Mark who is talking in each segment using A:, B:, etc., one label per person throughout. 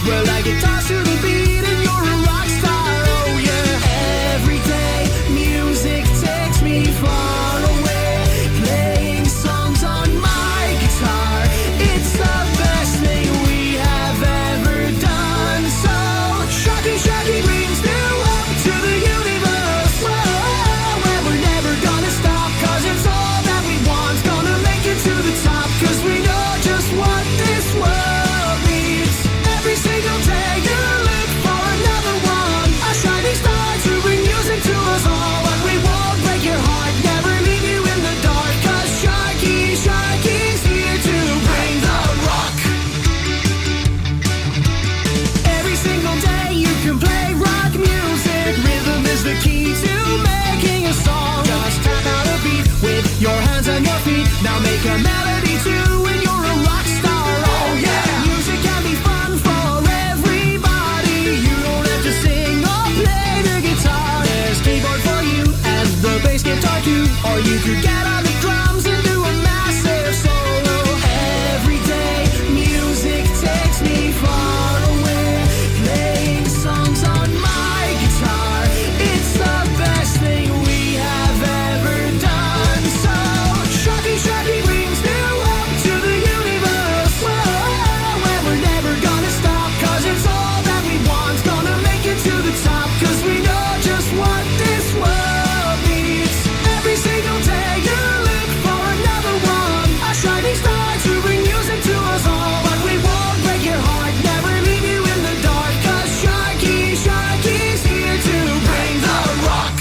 A: Well, I get tossed to the beat and you're a rock star, oh yeah. Every day, music takes me far away. Playing songs on my guitar, it's the best thing we have ever done. So, Shocky Shocky brings new hope to the universe. Whoa, and we're never gonna stop, cause it's all that we want. Gonna make it to the top, cause we know just what this world needs. Every single day you look for another one, a shining star to bring music to us all. And we won't break your heart, never leave you in the dark, cause Sharky's here to bring the rock. Every single day you can play rock music. Rhythm is the key to making a song. Just tap out a beat with your hands and your feet. Now make a melody too and you're a rock star, oh yeah. Music can be fun for everybody. You don't have to sing or play the guitar. There's keyboard for you and the bass guitar too. Or you could get on the drums and do a massive solo. Every day music takes me far away. Playing songs on my guitar, it's the best thing we have ever done. So Shocky brings new hope to the universe. Whoa, and we're never gonna stop, cause it's all that we want. Gonna make it to the top, cause we know just what this world needs. Every single day you look for another one, a shining star to bring music to us all. But we won't break your heart, never leave you in the dark, cause Sharky's here to bring the rock.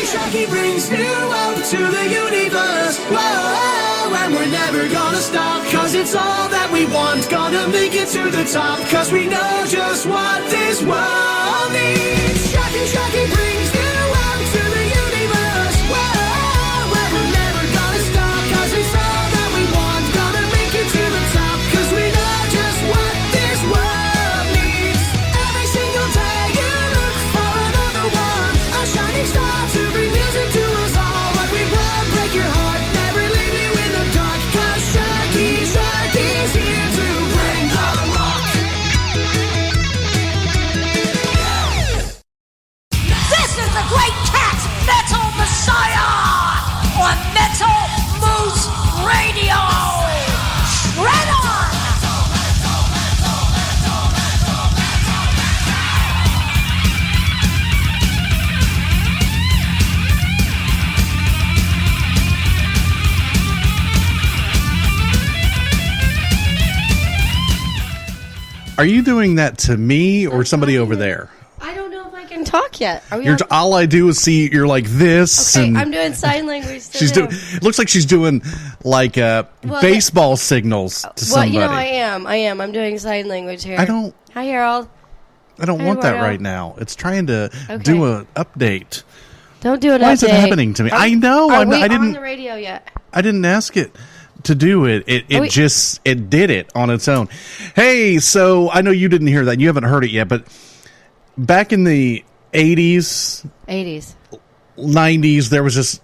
A: Shocky brings new hope to the universe. Whoa, and we're never gonna stop, cause it's all that we want. Gonna make it to the top, cause we know just what this world needs. Shocky brings new hope to the universe. Whoa, and we're never gonna stop, cause it's all that we want. Gonna make it to the top, cause we know just what this world needs. Every single day you look for another one, a shining star to bring music to us all. But we won't break your heart, never leave you in the dark, cause Sharky's here to bring the rock.
B: This is the Great Cat Metal Messiah on Metal Moose Radio. Shred on!
C: Are you doing that to me or somebody over there?
D: I don't know if I can talk yet. Are we
C: You're, all I do is see you're like this.
D: Okay,
C: and
D: I'm doing sign language.
C: she's doing. It looks like she's doing like baseball signals to
D: Well,
C: somebody.
D: you know, I am. I'm doing sign language here.
C: I don't.
D: Hi, Harold.
C: I don't
D: Hi,
C: want that
D: Eduardo.
C: right now. It's trying to
D: Okay.
C: do an update.
D: Don't do an
C: Why
D: update.
C: is it happening to me? I know.
D: Are we
C: I didn't.
D: on the radio yet?
C: I didn't ask it to do it. It
D: we-
C: just did it on its own. Hey, so I know you didn't hear that. You haven't heard it yet, but back in the 80s, 90s, there was this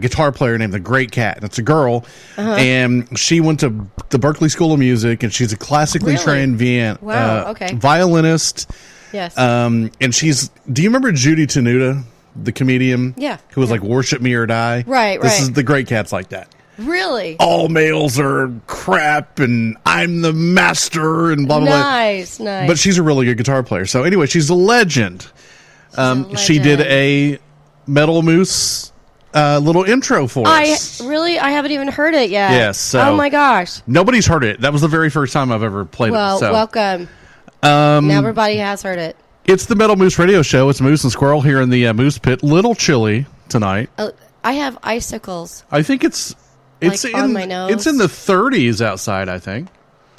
C: guitar player named the Great Cat, and it's a girl, and she went to the Berklee School of Music, and she's a classically
D: Really?
C: trained
D: Wow, okay.
C: violinist.
D: Yes.
C: And she's. Do you remember Judy Tenuta, the comedian?
D: Yeah.
C: Who was like "Worship Me or Die."
D: Right,
C: This
D: right.
C: is the Great Cat's like that.
D: Really?
C: All males are crap, and I'm the master, and blah blah blah.
D: Nice.
C: But she's a really good guitar player. So anyway, she's a legend. She did a Metal Moose little intro for us.
D: I haven't even heard it yet.
C: Yes, so-
D: oh my gosh.
C: Nobody's heard it. That was the very first time I've ever played
D: Well,
C: it. So.
D: welcome. Now everybody has heard it.
C: It's the Metal Moose Radio Show. It's Moose and Squirrel here in the Moose Pit. Little chilly tonight.
D: I have icicles.
C: I think it's
D: Like on my nose.
C: It's in the 30s outside, I think.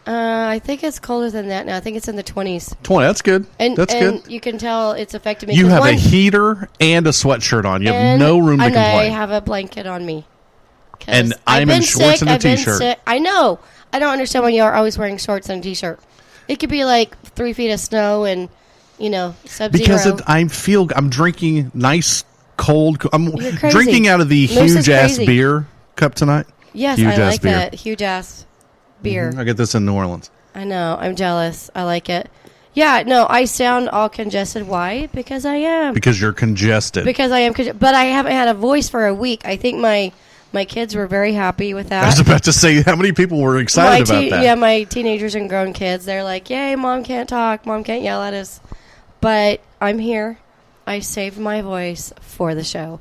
D: I think it's colder than that now. I think it's in the 20s.
C: 20. That's good. That's
D: and
C: good.
D: you can tell it's affected me.
C: You
D: 'cause
C: have a heater and a sweatshirt on. You have no room to
D: and
C: complain.
D: I have a blanket on me. 'Cause
C: And
D: I've
C: I'm in
D: been
C: shorts
D: sick,
C: and a
D: I've been
C: t-shirt.
D: sick. I know. I don't understand why you are always wearing shorts and a t-shirt. It could be like 3 feet of snow and, Sub-Zero.
C: Because I'm drinking nice, cold. I'm
D: You're crazy.
C: drinking out of the
D: Moose is
C: huge-ass
D: crazy.
C: beer cup tonight.
D: Yes,
C: Huge-ass
D: I like
C: beer.
D: that. Huge-ass beer.
C: I get this in New Orleans.
D: I know. I'm jealous. I like it. Yeah, no, I sound all congested. Why? Because I am.
C: Because you're congested.
D: Because I am. But I haven't had a voice for a week. I think my kids were very happy with that.
C: I was about to say, how many people were excited about that?
D: Yeah, my teenagers and grown kids. They're like, yay, Mom can't talk. Mom can't yell at us. But I'm here. I saved my voice for the show.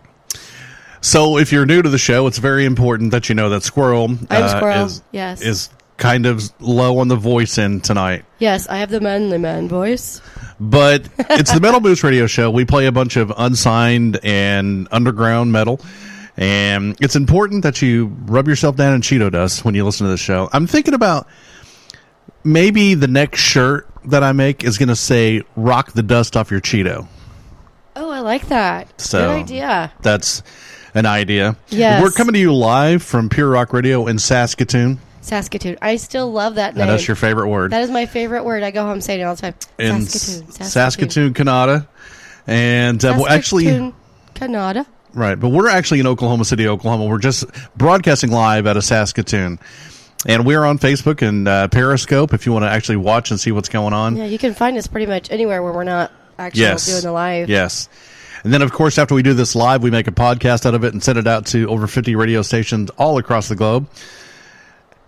C: So if you're new to the show, it's very important that you know that Squirrel,
D: Squirrel, yes.
C: is kind of low on the voice end tonight.
D: Yes, I have the manly man voice.
C: But it's the Metal Moose Radio Show. We play a bunch of unsigned and underground metal. And it's important that you rub yourself down in Cheeto dust when you listen to the show. I'm thinking about maybe the next shirt that I make is going to say, rock the dust off your Cheeto.
D: Oh, I like that.
C: So
D: good idea.
C: That's an idea.
D: Yes.
C: We're coming to you live from Pure Rock Radio in Saskatoon.
D: Saskatoon. I still love that name.
C: And that's your favorite word.
D: That is my favorite word. I go home saying it all the time.
C: In
D: Saskatoon,
C: Canada. And well, actually,
D: Canada.
C: right, but we're actually in Oklahoma City, Oklahoma. We're just broadcasting live out of Saskatoon. And we're on Facebook and Periscope if you want to actually watch and see what's going on.
D: Yeah, you can find us pretty much anywhere where we're not actually doing the live.
C: Yes. And then, of course, after we do this live, we make a podcast out of it and send it out to over 50 radio stations all across the globe.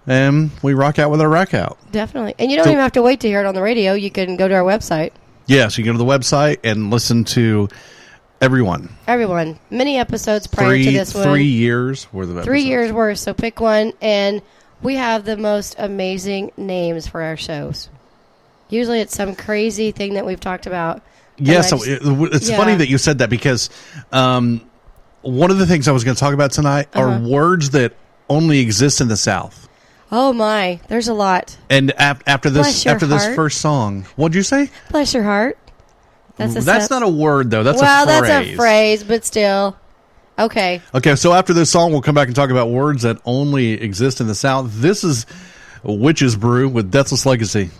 C: And we rock out with our rack out.
D: Definitely. And you don't even have to wait to hear it on the radio. You can go to our website.
C: Yes, you can go to the website and listen to everyone.
D: Everyone. Many episodes prior to this one.
C: 3 years worth of episodes.
D: 3 years worth. So pick one. And we have the most amazing names for our shows. Usually it's some crazy thing that we've talked about.
C: Yeah, so it's funny that you said that because one of the things I was going to talk about tonight are words that only exist in the South.
D: Oh my, there's a lot.
C: And after this first song, what'd you say?
D: Bless your heart.
C: That's not a word though. That's a phrase.
D: Well, that's a phrase, but still. Okay.
C: Okay, so after this song, we'll come back and talk about words that only exist in the South. This is Witch's Brew with Deathless Legacy.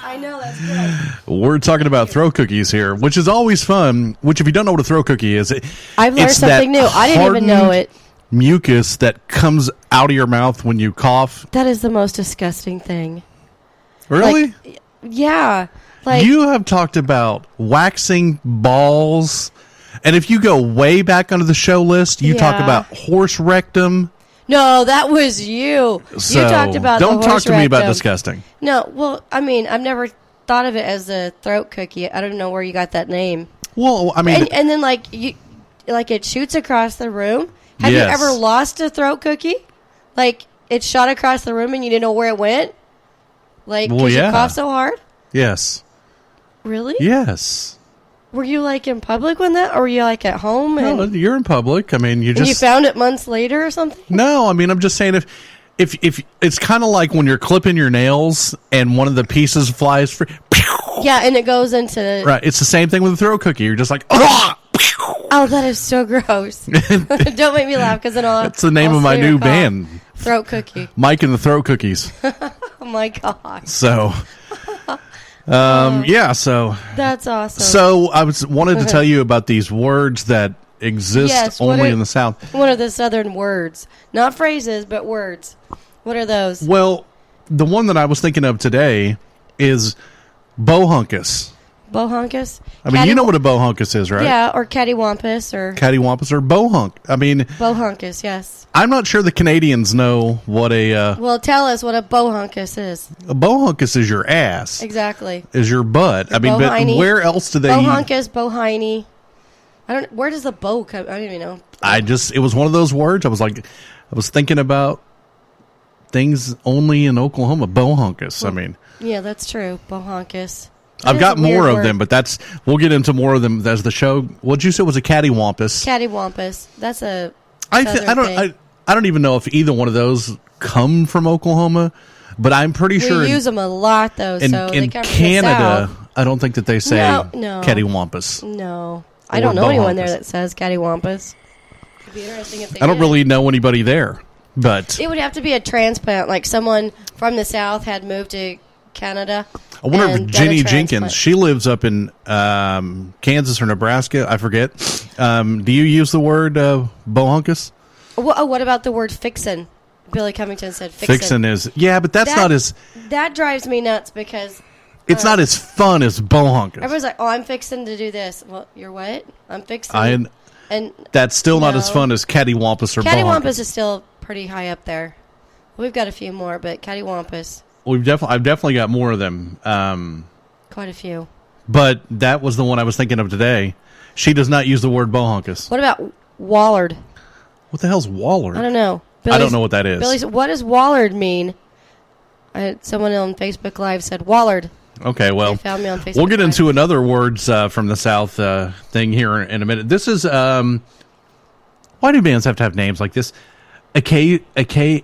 D: I know, that's good.
C: We're talking about throat cookies here, which is always fun. Which, if you don't know what a throat cookie is,
D: I've learned
C: it's
D: something
C: that
D: new. I didn't even know
C: hardened
D: it.
C: Mucus that comes out of your mouth when you cough.
D: That is the most disgusting thing.
C: Really?
D: Like, yeah. Like,
C: You have talked about waxing balls, and if you go way back onto the show list, you talk
D: Yeah.
C: about horse rectum.
D: no, that was you.
C: So
D: You talked about
C: don't
D: the
C: talk
D: horse
C: to me about
D: rectum.
C: disgusting.
D: No, well, I mean, I've never thought of it as a throat cookie. I don't know where you got that name.
C: Well, I mean,
D: And then like it shoots across the room. Have
C: Yes.
D: you ever lost a throat cookie? Like it shot across the room and you didn't know where it went? Like
C: Well,
D: because
C: yeah.
D: you coughed so hard?
C: yes,
D: Really?
C: yes.
D: Were you like in public when that, or were you like at home and,
C: No, you're in public. I mean, you
D: and
C: just
D: you found it months later or something?
C: No, I mean, I'm just saying if it's kind of like when you're clipping your nails and one of the pieces flies free.
D: Yeah, and it goes into
C: Right, it's the same thing with a throat cookie. You're just like, "Ah!"
D: Oh, that is so gross. Don't make me laugh because then I'll.
C: That's the name
D: I'll
C: of my
D: smear
C: new
D: cough.
C: band,
D: Throat cookie.
C: Mike and the Throat Cookies.
D: Oh my god,
C: So, yeah. So
D: that's awesome.
C: I wanted to tell you about these words that exist
D: Yes, what
C: only
D: are-
C: in the South.
D: What are the Southern words? Not phrases, but words. What are those?
C: Well, the one that I was thinking of today is bohunkus.
D: Bohunkus?
C: I mean, you know what a bohunkus is, right?
D: Yeah, or cattywampus or
C: Cattywampus or bohunk. I mean,
D: bohunkus, yes.
C: I'm not sure the Canadians know what a
D: Well, tell us what a bohunkus is.
C: bohunkus is. Your ass
D: Exactly.
C: is your butt. I mean, but
D: bohiney.
C: where else do they?
D: Bohunkus, bohiney. I don't. Where does the bow come? I don't even know.
C: It was one of those words. I was thinking about things only in Oklahoma. Bohunkus. I mean,
D: Yeah, that's true. Bohunkus.
C: I've got more of them, but we'll get into more of them as the show. What'd you say was a cattywampus?
D: Cattywampus. That's a.
C: I
D: Southern thing.
C: don't even know if either one of those come from Oklahoma, but I'm pretty sure
D: We use them a lot though.
C: in
D: so they come
C: Canada,
D: from
C: I don't think that they say
D: No.
C: cattywampus.
D: the South. No, I
C: Or
D: don't know anyone there
C: bohunkus.
D: that says cattywampus. It'd be interesting if they
C: I don't
D: did.
C: really know anybody there, but
D: It would have to be a transplant, like someone from the South had moved to Canada.
C: I wonder
D: and
C: if
D: done a
C: Jenny
D: transplant.
C: Jenkins, she lives up in Kansas or Nebraska, I forget. Do you use the word bohunkus?
D: What about the word fixin'? Billy Covington said fixin'.
C: Fixin' is, yeah, but that's
D: That-
C: not as,
D: That drives me nuts because
C: it's not as fun as bohunkus.
D: everyone's like, "Oh, I'm fixing to do this." Well, you're what? I'm fixing. And
C: That's still not as
D: No.
C: fun as cattywampus or
D: cattywampus
C: bohunkus.
D: is still pretty high up there. We've got a few more, but cattywampus,
C: I've definitely got more of them.
D: quite a few.
C: But that was the one I was thinking of today. She does not use the word bohunkus.
D: What about Wallard?
C: What the hell's Waller?
D: I don't know.
C: I don't know what that is.
D: Billy's, what does Wallard mean? Someone on Facebook Live said Wallard.
C: Okay, well,
D: They found me on Facebook
C: we'll get
D: Live.
C: into another words from the South thing here in a minute. This is why do bands have to have names like this? AKSAYA.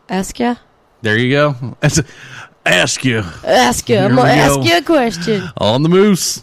D: Ask ya?
C: There you go. Ask you
D: Ask ya. I'm
C: Here
D: going to
C: we
D: ask
C: go.
D: you a question.
C: on the moose.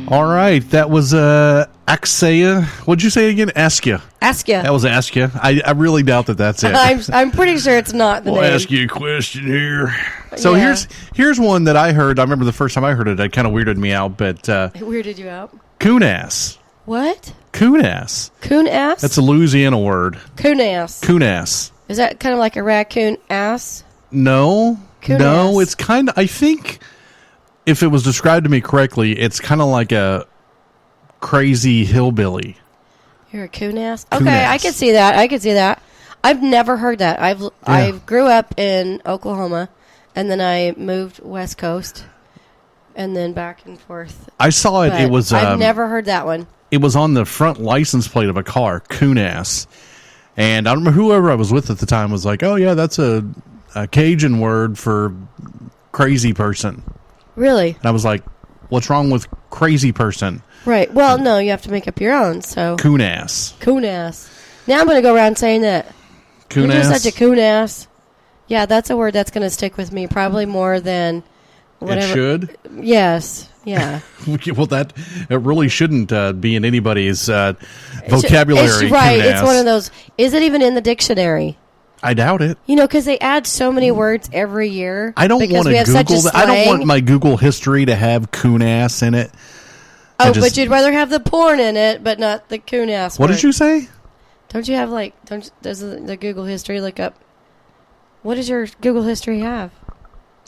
C: All right, that was Axaya. What'd you say again? Askia.
D: Askia.
C: That was Askia. I really doubt that that's it.
D: I'm pretty sure it's not the
C: We'll
D: name.
C: ask you a question here. So
D: Yeah.
C: here's one that I heard. I remember the first time I heard it, it kind of weirded me out. But
D: It weirded you out.
C: coon ass.
D: What?
C: Coon ass.
D: Coon ass?
C: That's a Louisiana word.
D: Coon ass.
C: Coon ass.
D: Is that kind of like a raccoon ass?
C: No.
D: Coon
C: No,
D: ass.
C: it's kind of, I think, if it was described to me correctly, it's kind of like a crazy hillbilly.
D: You're a coon ass?
C: Coon
D: Okay,
C: ass.
D: I could see that. I've never heard that. I grew up in Oklahoma, and then I moved West Coast, and then back and forth.
C: I saw it.
D: But
C: It was.
D: I've never heard that one.
C: It was on the front license plate of a car, coon ass. And I remember whoever I was with at the time was like, "Oh yeah, that's a Cajun word for crazy person."
D: Really?
C: And I was like, "What's wrong with crazy person?"
D: Right. Well, no, you have to make up your own. So
C: Coon ass.
D: coon ass. Now I'm going to go around saying that.
C: Coon
D: You're
C: ass.
D: just such a coon ass. Yeah, that's a word that's going to stick with me probably more than whatever.
C: It should.
D: Yes. Yeah.
C: Well, it really shouldn't be in anybody's vocabulary.
D: It's,
C: coon
D: right. It's
C: ass.
D: one of those. Is it even in the dictionary?
C: I doubt it.
D: You know, because they add so many words every year.
C: I don't
D: because
C: want
D: we
C: to
D: have such a
C: Google that. I don't
D: slang.
C: want my Google history to have coon ass in it.
D: Oh, but you'd rather have the porn in it, but not the coon ass.
C: What
D: word.
C: did you say?
D: Don't you have does the Google history look up? What does your Google history have?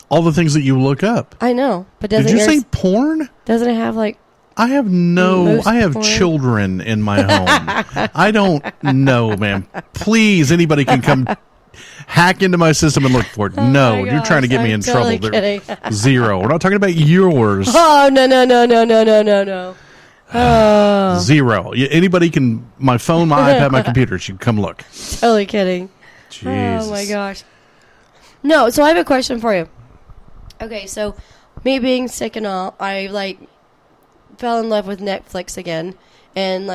C: All the things that you look up.
D: I know, but doesn't
C: Did you
D: yours,
C: say porn?
D: doesn't it have like?
C: I have
D: Most
C: I have
D: porn?
C: children in my home. I don't know, man. Please, anybody can come hack into my system and look for it. No,
D: Oh my
C: you're
D: gosh,
C: trying to get me
D: I'm
C: in
D: totally
C: trouble.
D: kidding.
C: Zero. We're not talking about yours.
D: Oh no. Oh,
C: Zero. Anybody can, my phone, my iPad, my computer, she can come look.
D: totally kidding.
C: Jesus.
D: Oh my gosh. No, so I have a question for you. Okay, so me being sick and all, I fell in love with Netflix again, and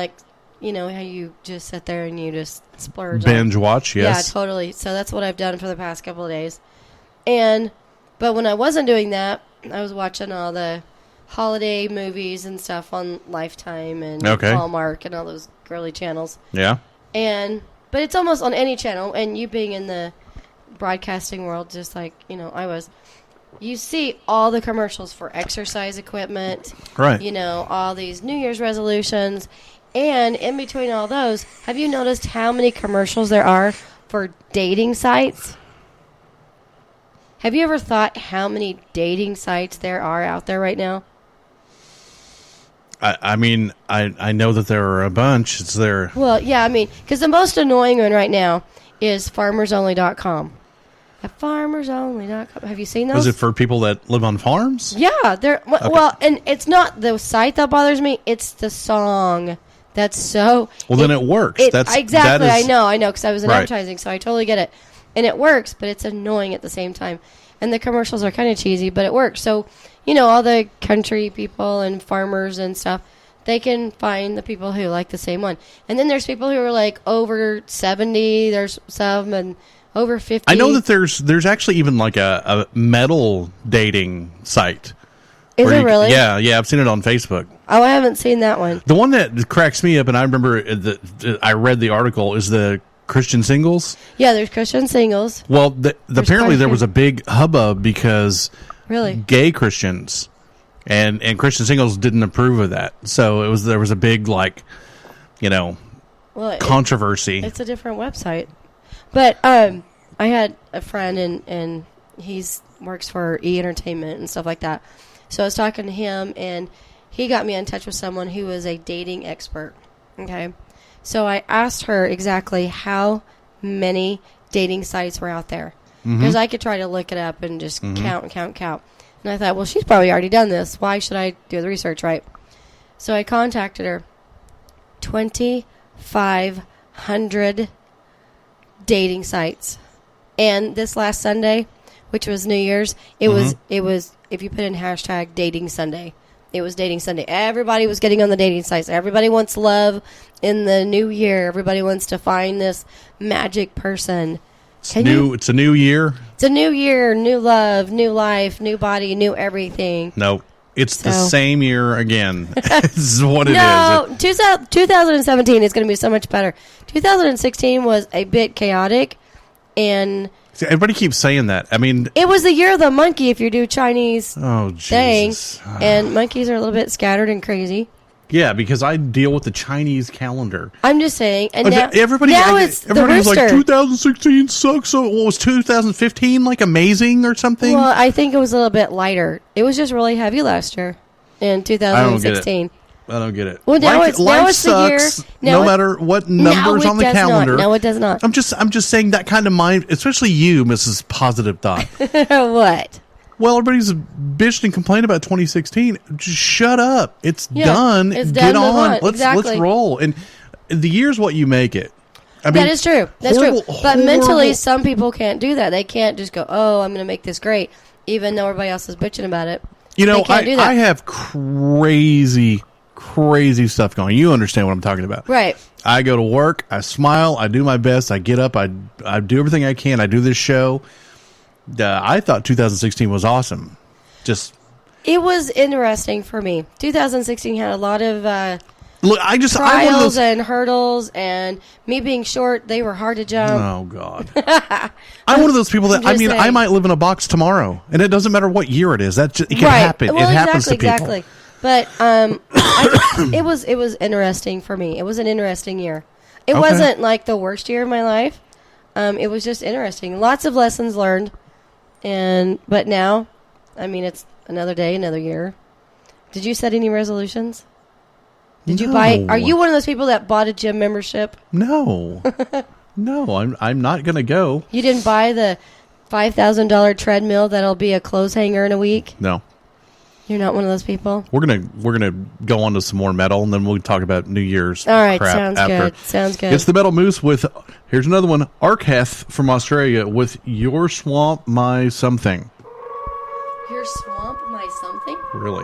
D: you know how you just sit there and you just splurge on-
C: Binge watch, yes.
D: Yeah, totally. So that's what I've done for the past couple of days. But when I wasn't doing that, I was watching all the holiday movies and stuff on Lifetime and
C: Okay.
D: Hallmark and all those girly channels.
C: Yeah.
D: But it's almost on any channel, and you being in the broadcasting world, just like, you know, I was, you see all the commercials for exercise equipment,
C: Right.
D: you know, all these New Year's resolutions, and in between all those, have you noticed how many commercials there are for dating sites? Have you ever thought how many dating sites there are out there right now?
C: I mean, I know that there are a bunch. It's there.
D: Well, yeah, I mean, because the most annoying one right now is farmersonly.com. At farmersonly.com. Have you seen those?
C: Is it for people that live on farms?
D: Yeah, they're well, and it's not the site that bothers me; it's the song. That's so.
C: Well, then it works. That's
D: exactly.
C: that is,
D: I know, because I was in
C: Right.
D: advertising, so I totally get it, and it works. But it's annoying at the same time, and the commercials are kind of cheesy, but it works. So, you know, all the country people and farmers and stuff, they can find the people who like the same one, and then there's people who are like over 70. There's some and over 50.
C: I know that there's actually even like a metal dating site.
D: Is
C: where
D: it
C: you-
D: really?
C: Yeah, I've seen it on Facebook.
D: Oh, I haven't seen that one.
C: The one that cracks me up, and I remember I read the article, is the Christian singles.
D: Yeah, there's Christian singles.
C: Well, apparently
D: quite a
C: there
D: few.
C: was a big hubbub because
D: Really?
C: gay Christians and Christian singles didn't approve of that. So there was a big
D: Well,
C: controversy.
D: it's a different website. But I had a friend and he's works for E-Entertainment and stuff like that. So I was talking to him, and he got me in touch with someone who is a dating expert. Okay. So I asked her exactly how many dating sites were out there. Because I could try to look it up and just count. And I thought, well, she's probably already done this. Why should I do the research, right? So I contacted her. 2,500 dating sites. And this last Sunday, which was New Year's, it was if you put in hashtag dating Sunday, it was dating Sunday. Everybody was getting on the dating sites. Everybody wants love in the new year. Everybody wants to find this magic person.
C: It's a new year.
D: It's a new year, new love, new life, new body, new everything.
C: No, It's the
D: So-
C: same year again. This is what it is.
D: No, 2017 is going to be so much better. 2016 was a bit chaotic, and
C: See, everybody keeps saying that. I mean,
D: it was the year of the monkey if you do Chinese
C: oh
D: thing,
C: Jesus.
D: and monkeys are a little bit scattered and crazy.
C: Yeah, because I deal with the Chinese calendar.
D: I'm just saying, and now,
C: everybody
D: it's the
C: was like,
D: rooster.
C: 2016 sucks. So what was 2015 like amazing or something?
D: Well, I think it was a little bit lighter. It was just really heavy last year in 2016.
C: I don't get it.
D: Well, now it's the year.
C: Sucks,
D: Now
C: no
D: it-
C: matter what
D: No,
C: numbers
D: it
C: on the
D: does
C: calendar.
D: Not. No, it does not.
C: I'm just saying that kind of mind, especially you, Mrs. Positive Thought.
D: What?
C: Well, everybody's bitching and complaining about 2016. Just shut up. It's
D: Yeah,
C: done.
D: it's
C: Get
D: done. Move
C: on.
D: on.
C: Let's
D: Exactly.
C: roll. And the year's what you make it. I mean,
D: That is true. That's
C: horrible-
D: true. But mentally,
C: horrible-
D: some people can't do that. They can't just go, "Oh, I'm going to make this great," even though everybody else is bitching about it.
C: You know,
D: They can't do that.
C: I have crazy stuff going. You understand what I'm talking about.
D: Right.
C: I go to work. I smile. I do my best. I get up. I do everything I can. I do this show. I thought 2016 was awesome. Just
D: It was interesting for me. 2016 had a lot of
C: look. I'm one of
D: trials
C: those.
D: and hurdles, and me being short, they were hard to jump.
C: Oh God! I'm one of those people that
D: I'm just
C: I
D: saying.
C: might live in a box tomorrow, and it doesn't matter what year it is. It can happen.
D: Well,
C: it happens to people.
D: exactly. But it was interesting for me. It was an interesting year. It
C: Okay.
D: wasn't like the worst year of my life. It was just interesting. Lots of lessons learned, but now, I mean, it's another day, another year. Did you set any resolutions? Did you buy?
C: No.
D: Are you one of those people that bought a gym membership?
C: No, no, I'm not going to go.
D: You didn't buy the $5,000 treadmill that'll be a clothes hanger in a week?
C: No.
D: You're not one of those people?
C: We're gonna go on to some more metal, and then we'll talk about New Year's.
D: All right,
C: crap
D: sounds
C: after.
D: good. Sounds good.
C: It's the Metal Moose with. Here's another one. Arkheth from Australia with Your Swamp, My Something.
D: Your swamp, my something?
C: Really.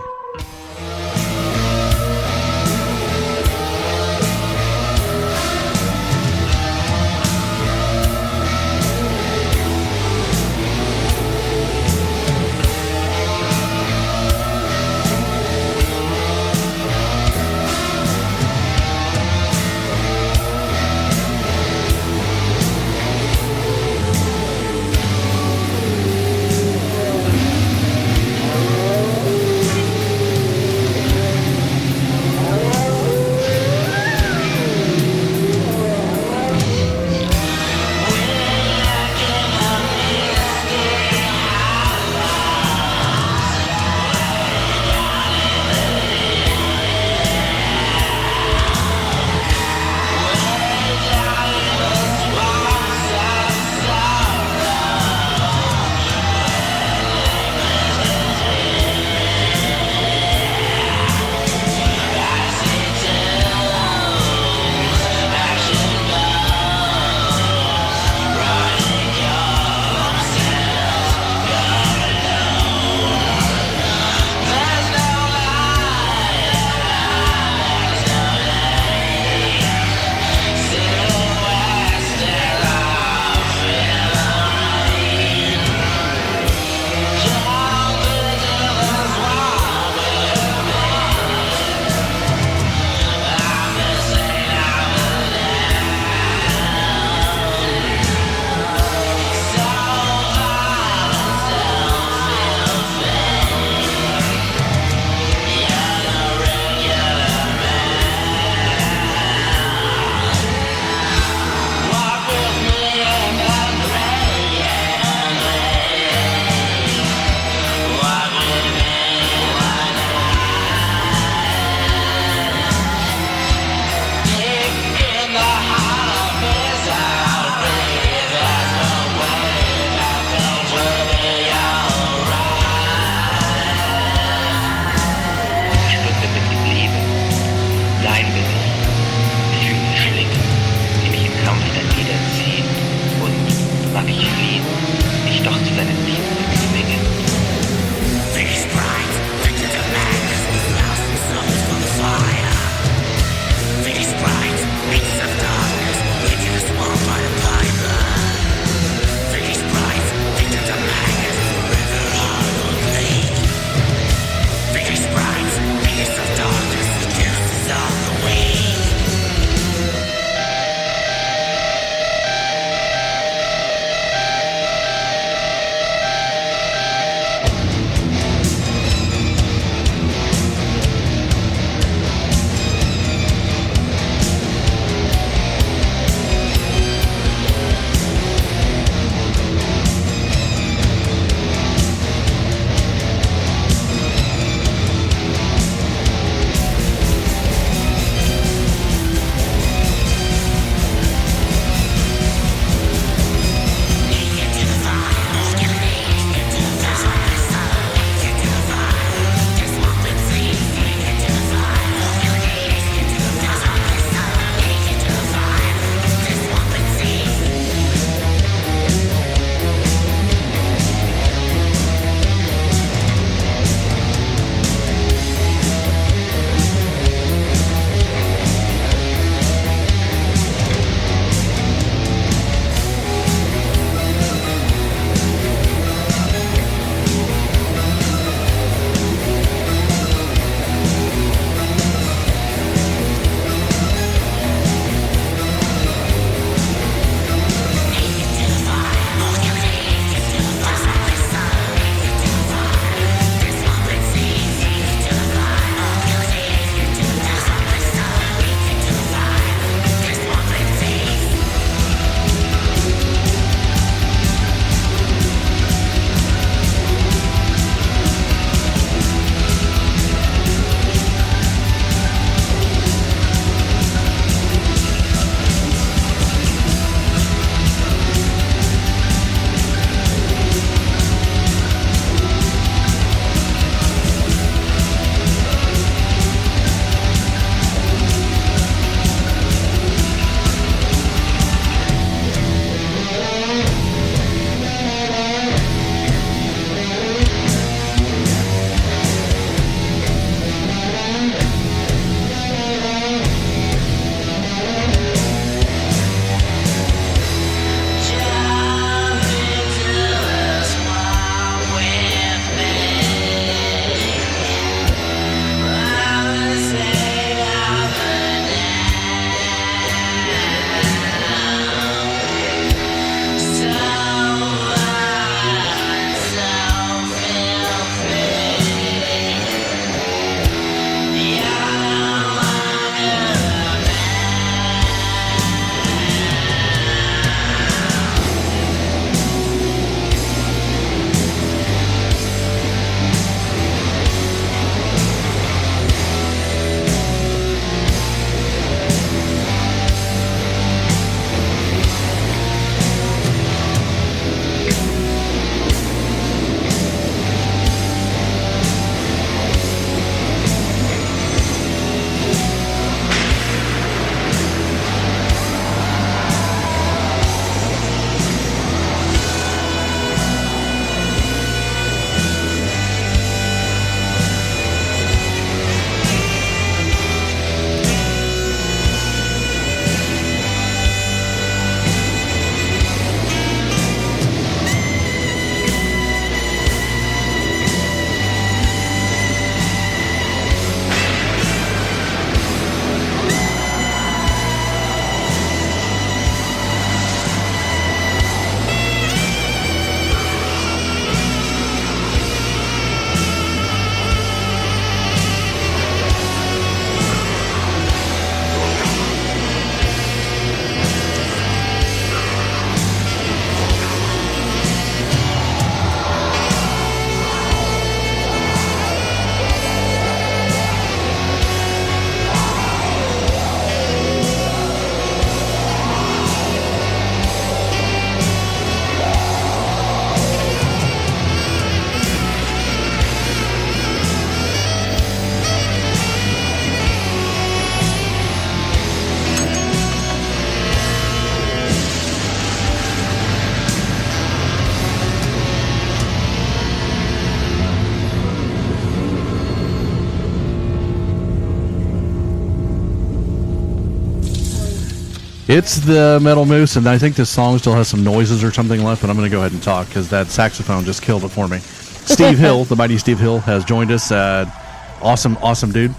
C: It's the Metal Moose, and I think this song still has some noises or something left, but I'm going to go ahead and talk because that saxophone just killed it for me. Steve Hill, the mighty Steve Hill, has joined us. Awesome dude.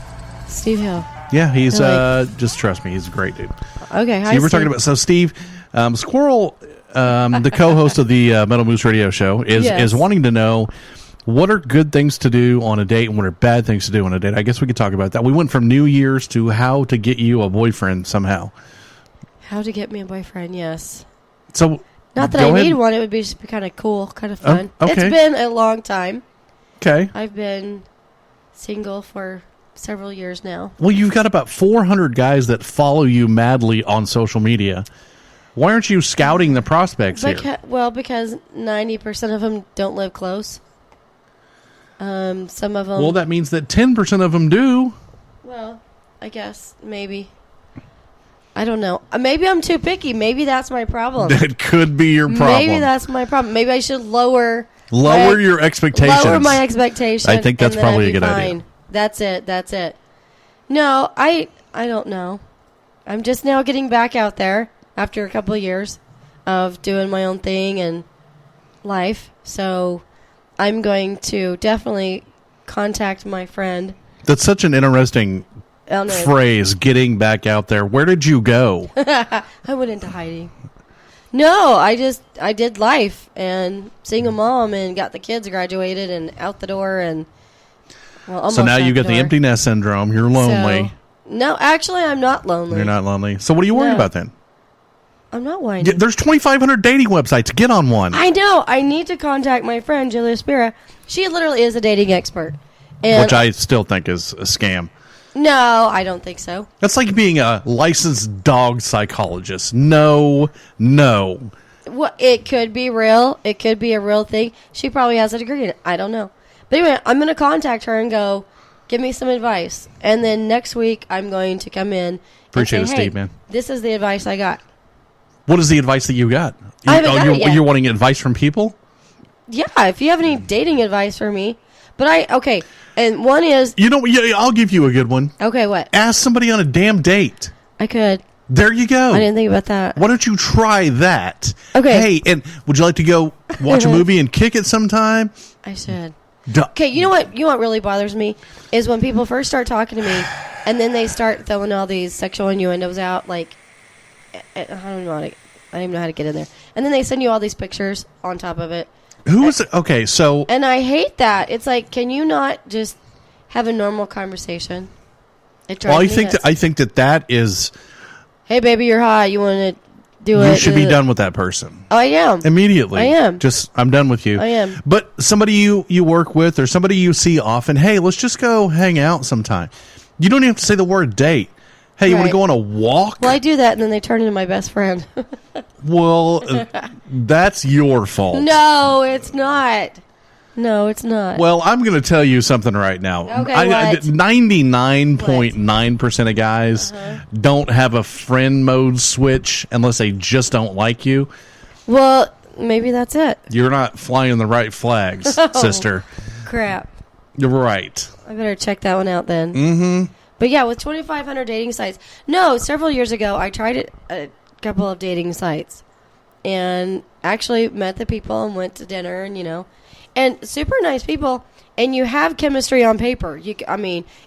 D: Steve Hill.
C: Yeah, he's
D: Really?
C: just trust me, he's a great dude.
D: Okay, hi,
C: So you were
D: Steve.
C: talking about Steve Squirrel, the co-host of the Metal Moose Radio Show, is
D: Yes.
C: wanting to know what are good things to do on a date and what are bad things to do on a date. I guess we could talk about that. We went from New Year's to how to get you a boyfriend somehow.
D: How to get me a boyfriend, yes.
C: So
D: Not that
C: go
D: I
C: ahead.
D: need one. It would be just be kind of cool, kind of fun.
C: okay.
D: It's been a long time.
C: Okay.
D: I've been single for several years now.
C: Well, you've got about 400 guys that follow you madly on social media. Why aren't you scouting the prospects here?
D: Because 90% of them don't live close. Some of them.
C: Well, that means that 10% of them do.
D: Well, I guess maybe. I don't know. Maybe I'm too picky. Maybe that's my problem.
C: That could be your problem.
D: Maybe that's my problem. Maybe I should lower
C: Your expectations.
D: Lower my expectations.
C: I think that's
D: and then
C: probably
D: I'd
C: a good
D: be
C: idea.
D: fine. That's it. No, I don't know. I'm just now getting back out there after a couple of years of doing my own thing and life. So I'm going to definitely contact my friend.
C: That's such an interesting
D: Oh, no.
C: phrase, getting back out there. Where did you go?
D: I went into hiding. No, I did life and single mom and got the kids graduated and out the door and almost
C: So now
D: out
C: you got the
D: door.
C: empty nest syndrome. You're lonely.
D: So, no, actually, I'm not lonely.
C: You're not lonely. So what are you worried
D: No.
C: about then?
D: I'm not whining.
C: Yeah, there's 2,500 dating websites. Get on one.
D: I know. I need to contact my friend Julia Spira. She literally is a dating expert. And
C: Which I still think is a scam.
D: no, I don't think so.
C: That's like being a licensed dog psychologist. No.
D: Well, it could be real. It could be a real thing. She probably has a degree in it. I don't know. But anyway, I'm going to contact her and go, give me some advice. And then next week, I'm going to come in.
C: Appreciate
D: and
C: it,
D: say,
C: Steve,
D: hey,
C: man.
D: This is the advice I got.
C: What is the advice that you got?
D: I haven't got it yet.
C: You're wanting advice from people?
D: Yeah, if you have any dating advice for me. But okay. And one is,
C: You know, yeah, I'll give you a good one.
D: okay, what?
C: Ask somebody on a damn date.
D: I could.
C: There you go.
D: I didn't think about that.
C: Why don't you try that?
D: Okay.
C: Hey, and would you like to go watch a movie and kick it sometime?
D: I should.
C: Duh.
D: Okay, you know what? You know what really bothers me is when people first start talking to me, and then they start throwing all these sexual innuendos out. Like, I don't even know how to get in there. And then they send you all these pictures on top of it,
C: Who is it? Okay, so
D: and I hate that. It's like, can you not just have a normal conversation? It drives
C: well,
D: me nuts.
C: I think that is
D: Hey, baby, you're hot. You want to do it?
C: you should be done with that person
D: Oh, I am.
C: immediately.
D: I am.
C: Just I'm done with you.
D: I am.
C: But somebody you work with or somebody you see often. Hey, let's just go hang out sometime. You don't even have to say the word date. Hey, you want
D: Right.
C: to go on a walk?
D: Well, I do that, and then they turn into my best friend.
C: Well, that's your fault.
D: No, it's not. No, it's not.
C: Well, I'm going to tell you something right now.
D: Okay, what?
C: 99.9% of guys don't have a friend mode switch unless they just don't like you.
D: Well, maybe that's it.
C: You're not flying the right flags,
D: Oh.
C: sister.
D: Crap.
C: You're right.
D: I better check that one out then. Mm-hmm. But yeah, with 2,500 dating sites. No, several years ago, I tried it, a couple of dating sites. And actually met the people and went to dinner and, and super nice people. And you have chemistry on paper.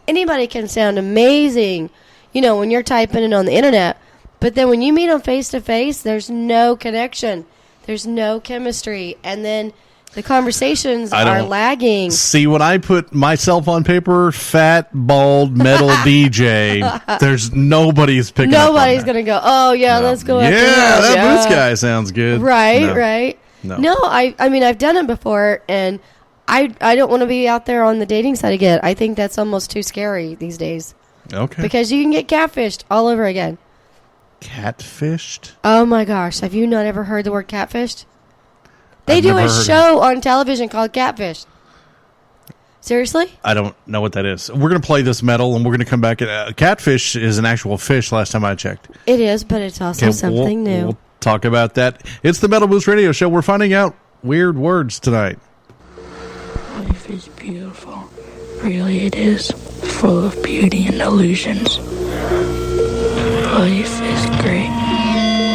D: Anybody can sound amazing, when you're typing it on the internet. But then when you meet them face to face, there's no connection. There's no chemistry. And then the conversations are lagging.
C: See, when I put myself on paper, fat, bald, metal DJ, there's nobody's picking up on
D: Nobody's
C: that.
D: going to go, oh, yeah, let's go
C: Yeah,
D: after
C: that boots guy sounds good.
D: Right,
C: No.
D: right.
C: No.
D: I've done it before, and I don't want to be out there on the dating site again. I think that's almost too scary these days
C: Okay.
D: because you can get catfished all over again.
C: Catfished?
D: Oh my gosh, have you not ever heard the word catfished? They
C: I've
D: do
C: never
D: a
C: heard of
D: show on television called Catfish. Seriously?
C: I don't know what that is. We're going to play this metal, and we're going to come back. Catfish is an actual fish last time I checked.
D: It is, but it's also something new.
C: We'll talk about that. It's the Metal Boost Radio Show. We're finding out weird words tonight.
E: Life is beautiful. Really, it is. Full of beauty and illusions. Life is great.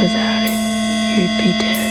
E: Without it, you'd be dead.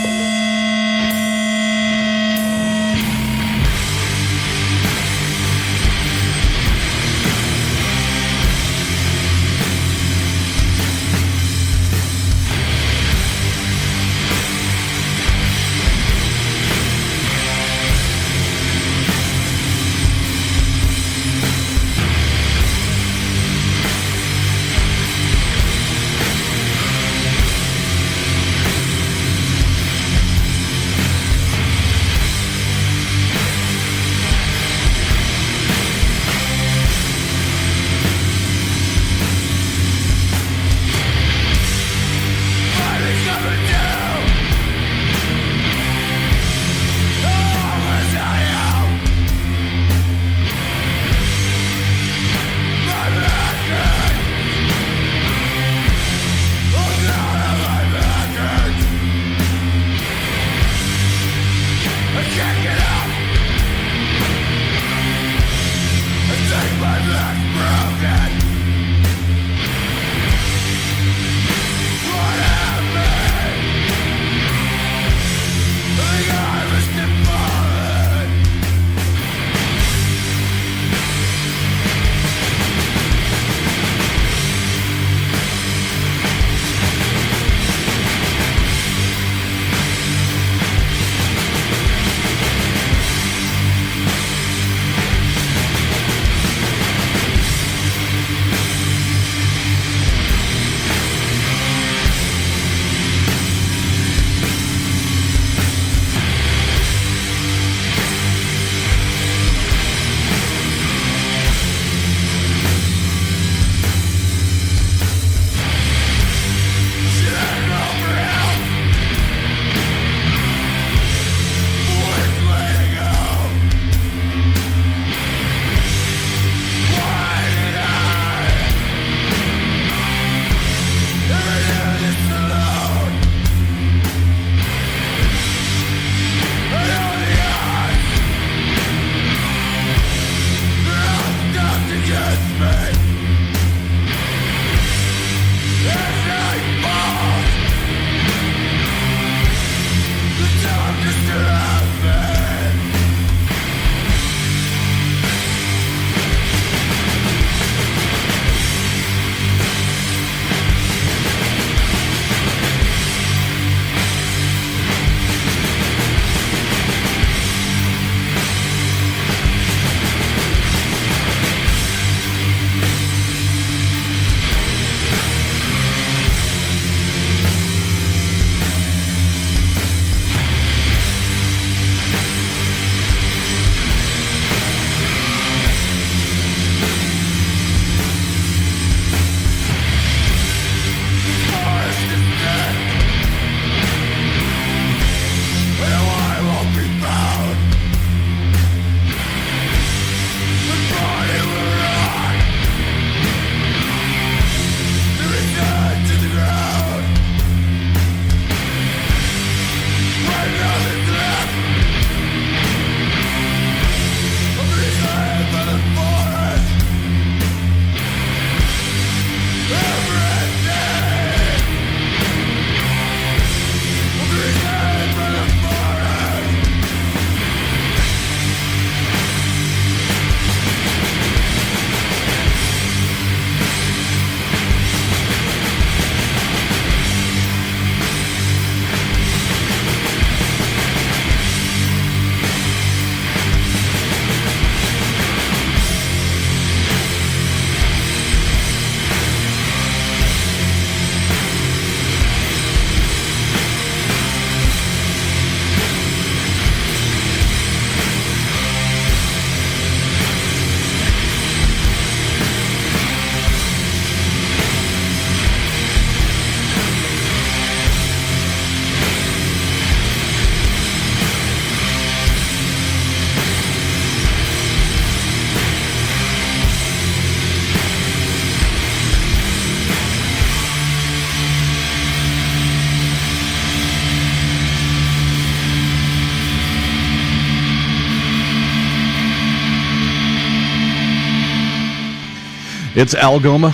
C: It's Algoma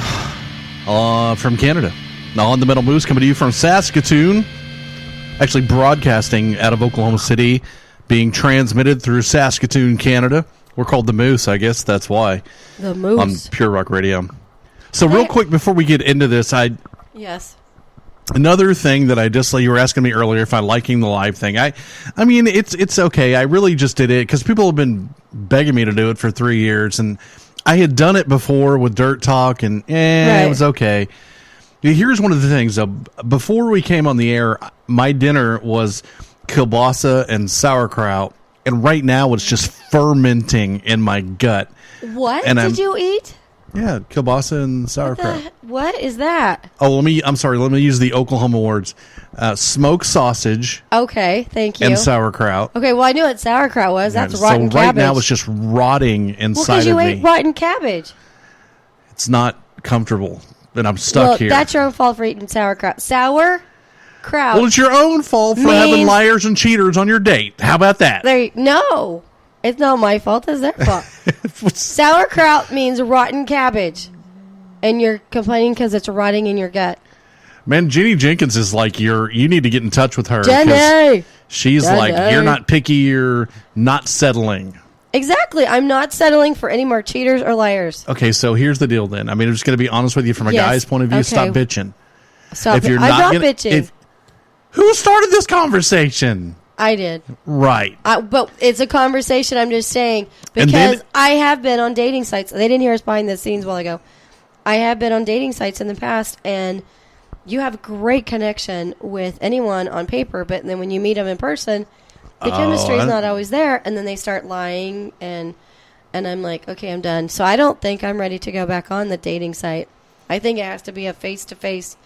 C: from Canada. On the Metal Moose, coming to you from Saskatoon. Actually broadcasting out of Oklahoma City, being transmitted through Saskatoon, Canada. We're called the Moose, I guess that's why.
D: The Moose.
C: On Pure Rock Radio. So real quick, before we get into this,
D: Yes.
C: Another thing that I just, you were asking me earlier if I'm liking the live thing. I mean, it's okay. I really just did it because people have been begging me to do it for 3 years, and I had done it before with Dirt Talk, and
D: Right.
C: it was okay. Here's one of the things, though. Before we came on the air, my dinner was kielbasa and sauerkraut, and right now it's just fermenting in my gut.
D: What
C: And
D: did you eat?
C: Yeah, kielbasa and sauerkraut.
D: What is that?
C: Oh, let me use the Oklahoma words. Smoked sausage
D: Okay, thank you.
C: and sauerkraut.
D: Okay, well, I knew what sauerkraut was. That's
C: Yeah,
D: rotten
C: so right
D: cabbage.
C: now it's just rotting
D: well,
C: inside
D: because you
C: of
D: ate
C: me.
D: rotten cabbage.
C: It's not comfortable, and I'm stuck
D: Well,
C: here.
D: that's your own fault for eating sauerkraut. Sauerkraut.
C: Well, it's your own fault for having liars and cheaters on your date. How about that?
D: No, it's not my fault. It's their fault. Sauerkraut means rotten cabbage, and you're complaining because it's rotting in your gut.
C: Man, Jenny Jenkins is like you need to get in touch with her. 'cause
D: Jenny!
C: She's
D: Jenny.
C: like, you're not picky, you're not settling.
D: Exactly. I'm not settling for any more cheaters or liars.
C: Okay, so here's the deal then. I mean, I'm just going to be honest with you from a
D: Yes.
C: guy's point of view.
D: Okay.
C: Stop bitching.
D: Stop
C: If
D: it.
C: you're
D: I'm not
C: gonna-
D: bitching.
C: Who started this conversation?
D: I did.
C: Right.
D: But it's a conversation, I'm just saying,
C: And
D: because
C: then-
D: I have been on dating sites. They didn't hear us behind the scenes a while ago. I have been on dating sites in the past, and you have great connection with anyone on paper, but then when you meet them in person, the chemistry is not always there, and then they start lying, and I'm like, okay, I'm done. So I don't think I'm ready to go back on the dating site. I think it has to be a face-to-face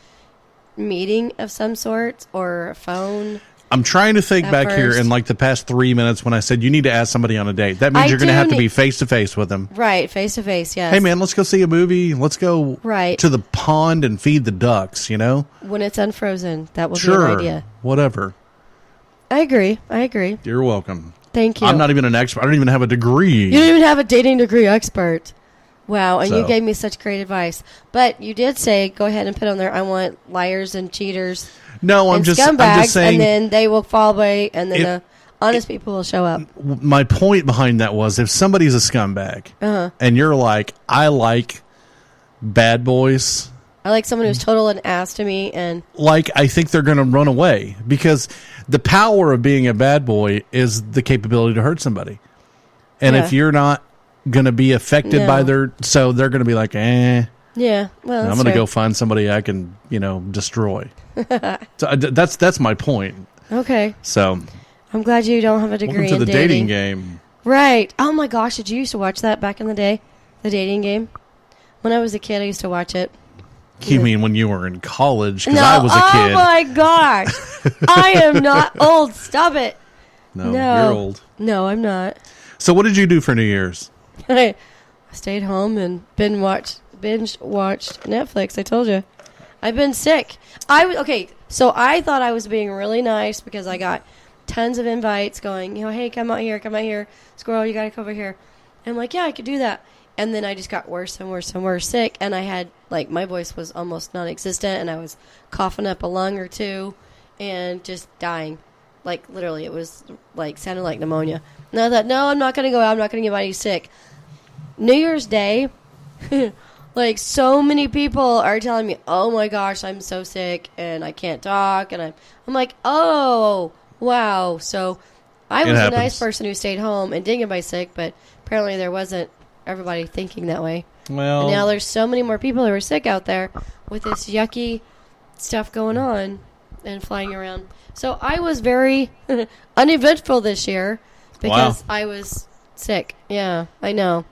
D: meeting of some sort, or a phone.
C: I'm trying to think
D: At
C: back here
D: first.
C: in like the past 3 minutes when I said you need to ask somebody on a date. That means
D: I
C: you're going to
D: do
C: have to be
D: need-
C: face to face with them.
D: Right, face-to-face, yes.
C: Hey man, let's go see a movie. Let's go
D: Right.
C: to the pond and feed the ducks, you know?
D: When it's unfrozen, that will be
C: Sure.
D: an idea.
C: Whatever.
D: I agree.
C: You're welcome.
D: Thank you.
C: I'm not even an expert. I don't even have a degree.
D: You don't even have a dating degree expert. Wow, and you
C: So.
D: gave me such great advice. But you did say, go ahead and put on there, I want liars and cheaters
C: No, I'm
D: and
C: just
D: scumbags,
C: saying
D: and then they will fall away, and then
C: It-
D: the honest people will show up.
C: my point behind that was if somebody's a scumbag and you're like, I like bad boys,
D: I like someone who's total an ass to me, and
C: like I think they're going to run away because the power of being a bad boy is the capability to hurt somebody. And
D: Yeah.
C: if you're not going to be affected by
D: No.
C: so they're going to be like,
D: yeah, well,
C: I'm
D: that's
C: going to
D: true.
C: go find somebody I can, destroy. So that's my point.
D: Okay,
C: So
D: I'm glad you don't have a degree
C: welcome to
D: in
C: the
D: dating.
C: dating game.
D: Right. Oh my gosh, did you used to watch that back in the day? The dating game? When I was a kid, I used to watch it.
C: You mean when you were in college? Because
D: No,
C: I was a kid.
D: oh my gosh. I am not old. Stop it.
C: No,
D: No.
C: you're old.
D: No, I'm not.
C: So what did you do for New Year's?
D: I stayed home and binge watched Netflix. I told you. I've been sick. Okay, so I thought I was being really nice because I got tons of invites going, hey, come out here. Squirrel, you got to come over here. And I'm like, yeah, I could do that. And then I just got worse and worse and worse sick. And I had, my voice was almost non-existent. And I was coughing up a lung or two and just dying. Literally, it was, sounded like pneumonia. And I thought, no, I'm not going to go out. I'm not going to get anybody sick. New Year's Day, so many people are telling me, oh my gosh, I'm so sick and I can't talk. And I'm like, oh, wow. So I was a nice person who stayed home and didn't get anybody sick. But apparently there wasn't everybody thinking that way.
C: Well,
D: And now there's so many more people who are sick out there with this yucky stuff going on and flying around. So I was very uneventful this year because I was sick. Yeah, I know.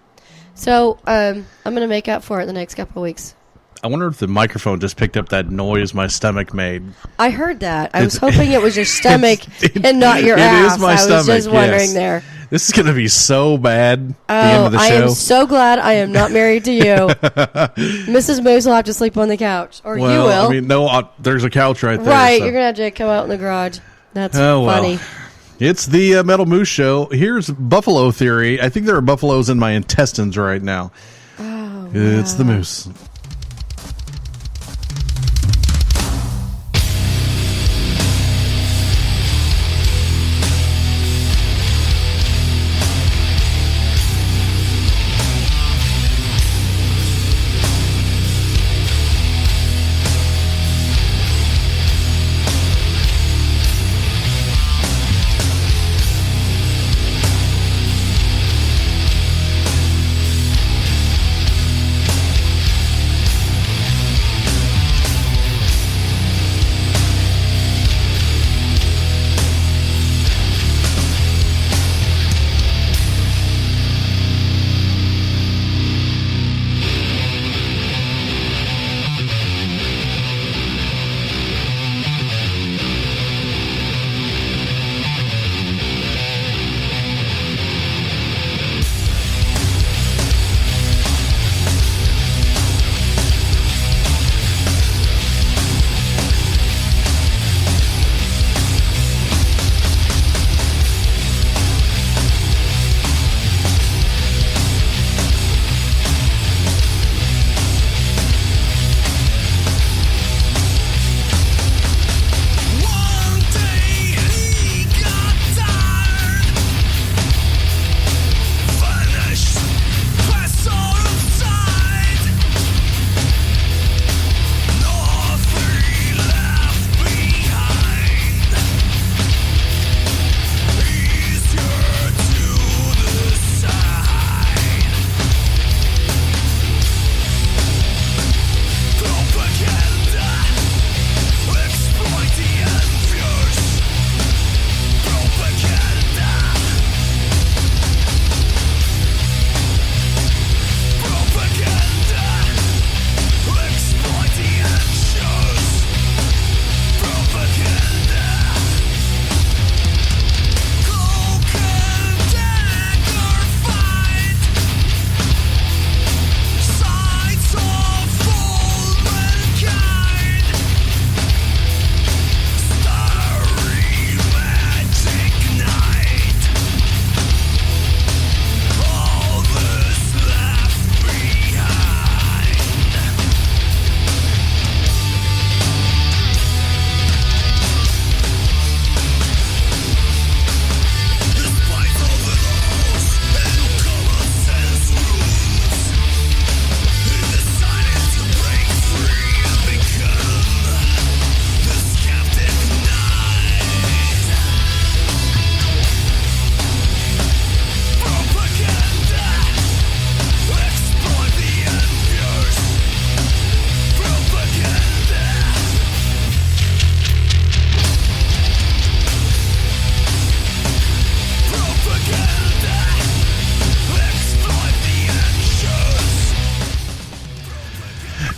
D: So I'm going to make up for it the next couple of weeks.
C: I wonder if the microphone just picked up that noise my stomach made.
D: I heard that. I was hoping it was your stomach and not your
C: it
D: ass.
C: is my
D: I was
C: stomach,
D: just wondering
C: yes.
D: there.
C: This is going to be so bad at the end of the
D: I
C: show.
D: am so glad I am not married to you. Mrs. Moose will have to sleep on the couch. Or you will.
C: I mean, no, there's a couch right there.
D: Right,
C: so.
D: you're going to have to come out in the garage. That's
C: Oh, well.
D: funny.
C: It's the Metal Moose Show. Here's Buffalo Theory. I think there are buffaloes in my intestines right now.
D: Oh,
C: It's the moose.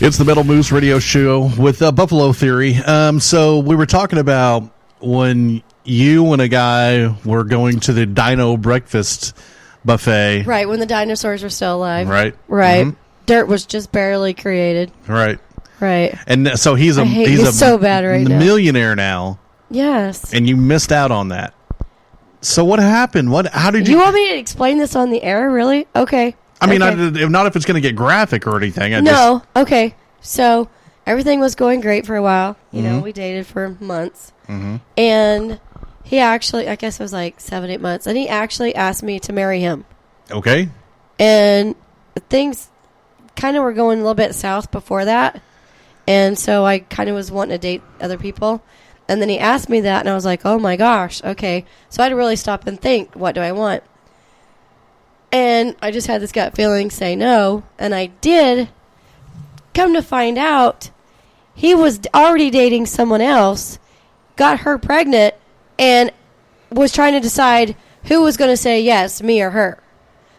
C: It's the Metal Moose Radio Show with Buffalo Theory. So we were talking about when you and a guy were going to the Dino Breakfast Buffet.
D: Right, when the dinosaurs were still alive.
C: Right.
D: Right.
C: Mhm.
D: Dirt was just barely created.
C: Right.
D: Right.
C: And so he's a
D: so bad right now.
C: millionaire now,
D: Yes.
C: and you missed out on that. So what happened? How did you?
D: You want me to explain this on the air? Really? Okay.
C: I mean,
D: Okay.
C: not if it's going to get graphic or anything.
D: No. Okay. So everything was going great for a while. You
C: Mm-hmm.
D: know, we dated for months. And he actually, I guess it was like 7-8 months, and he actually asked me to marry him.
C: Okay.
D: And things kind of were going a little bit south before that. And so I kind of was wanting to date other people. And then he asked me that, and I was like, oh my gosh, okay. So I had to really stop and think, what do I want? And I just had this gut feeling, say no. And I did. Come to find out, he was already dating someone else, got her pregnant, and was trying to decide who was going to say yes, me or her.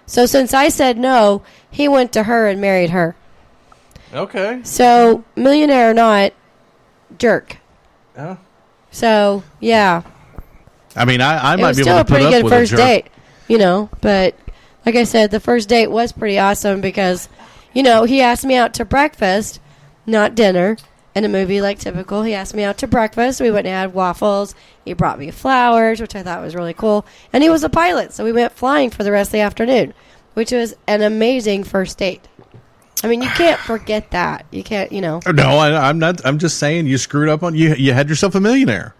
D: So since I said no, he went to her and married her.
C: Okay.
D: So, millionaire or not, jerk.
C: Yeah.
D: So, yeah.
C: I mean, I
D: It
C: might
D: was
C: be
D: still
C: able
D: a
C: to put
D: pretty
C: up
D: good
C: with
D: first
C: a jerk.
D: date, you know. But, like I said, the first date was pretty awesome because, you know, he asked me out to breakfast, not dinner, and a movie like typical. He asked me out to breakfast. We went and had waffles. He brought me flowers, which I thought was really cool. And he was a pilot, so we went flying for the rest of the afternoon, which was an amazing first date. I mean, you can't forget that. You can't, you know.
C: No, I'm not. I'm just saying you screwed up on you. You had yourself a millionaire.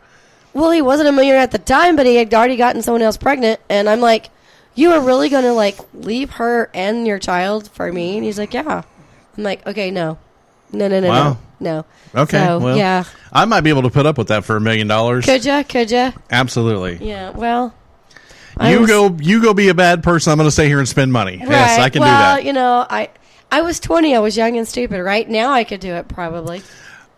D: Well, he wasn't a millionaire at the time, but he had already gotten someone else pregnant. And I'm like, you are really going to, like, leave her and your child for me? And he's like, yeah. I'm like, okay, no.
C: Wow.
D: No.
C: Okay,
D: So,
C: well,
D: yeah.
C: I might be able to put up with that for $1 million.
D: Could ya?
C: Absolutely.
D: Yeah, well.
C: You go be a bad person. I'm going to stay here and spend money.
D: Right.
C: Yes, I can do
D: well,
C: that.
D: You know, I was 20. I was young and stupid. Right now, I could do it probably.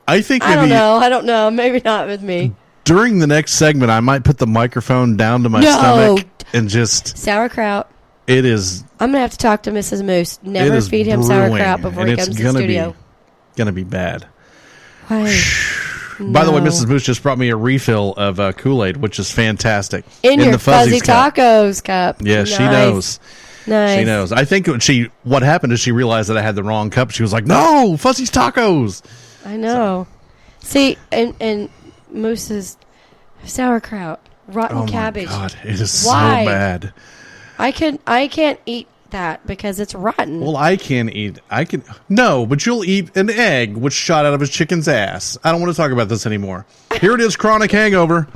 C: I think
D: I
C: maybe
D: don't know. Maybe not with me.
C: during the next segment, I might put the microphone down to my
D: No.
C: stomach and just.
D: Sauerkraut.
C: It is.
D: I'm gonna have to talk to Mrs. Moose.
C: It
D: Never
C: is
D: feed him
C: brewing,
D: sauerkraut before
C: and
D: he
C: it's
D: comes to the studio.
C: Gonna be bad.
D: Why?
C: By the way,
D: No.
C: Mrs. Moose just brought me a refill of Kool-Aid, which is fantastic.
D: In your
C: the
D: fuzzy
C: Fuzzies cup.
D: tacos cup.
C: Yeah,
D: Nice.
C: she knows.
D: Nice.
C: She knows. I think what happened is she realized that I had the wrong cup. She was like, "No, Fuzzy's tacos."
D: I know. See, and Moose's sauerkraut, rotten
C: Oh
D: cabbage.
C: my god, it is
D: Why?
C: so bad.
D: I can't eat that because it's rotten.
C: Well, I can eat. No, but you'll eat an egg which shot out of his chicken's ass. I don't want to talk about this anymore. Here it is, chronic hangover.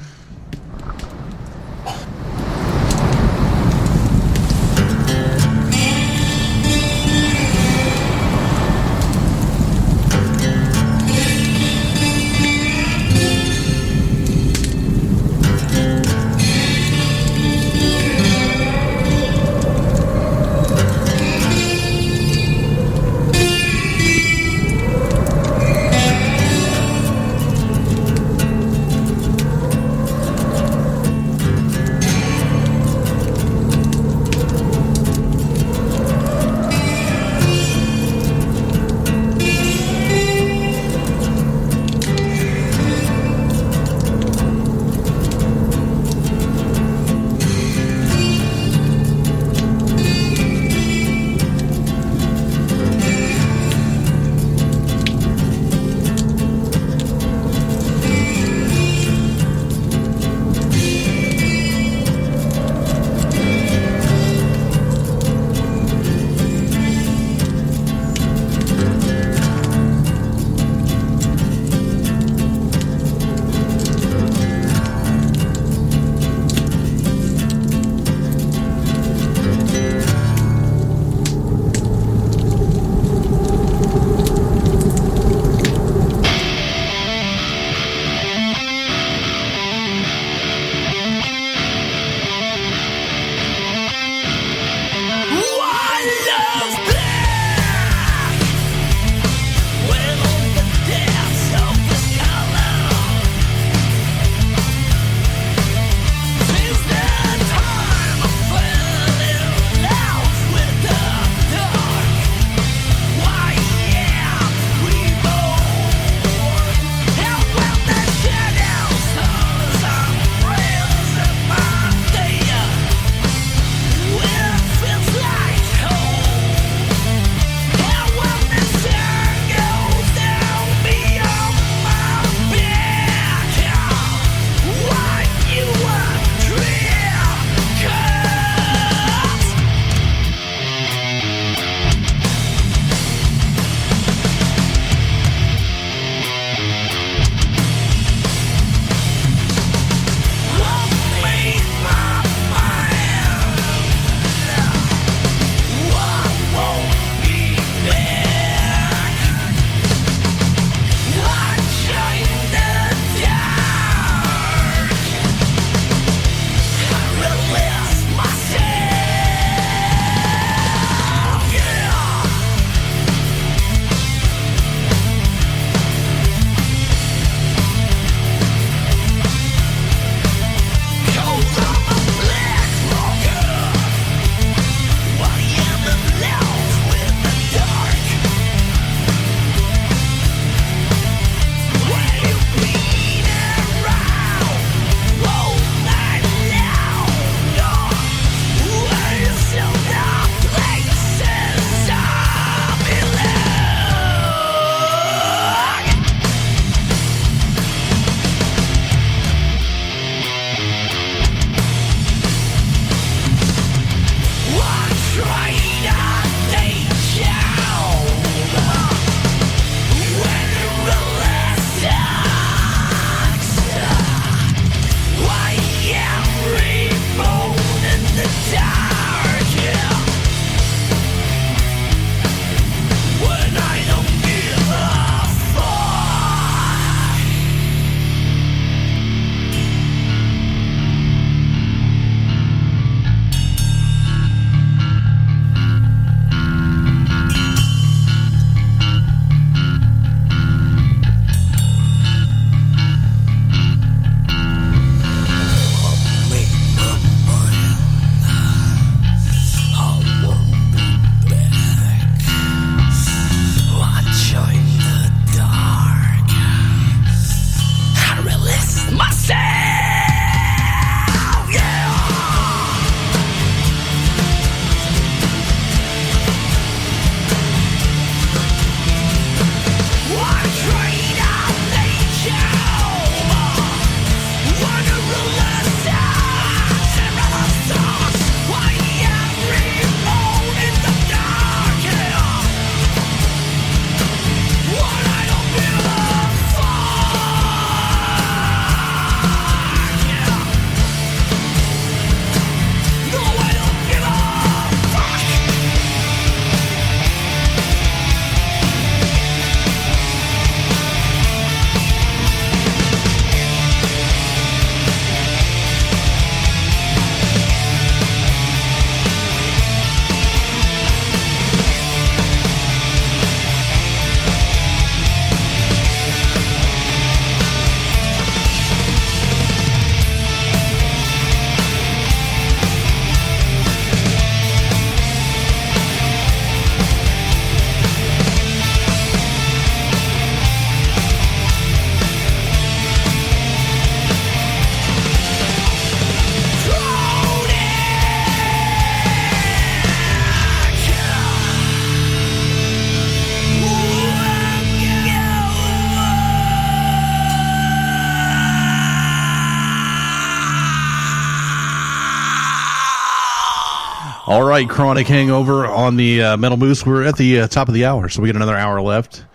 C: All right, Chronic Hangover on the Metal Moose. We're at the top of the hour, so we got another hour left.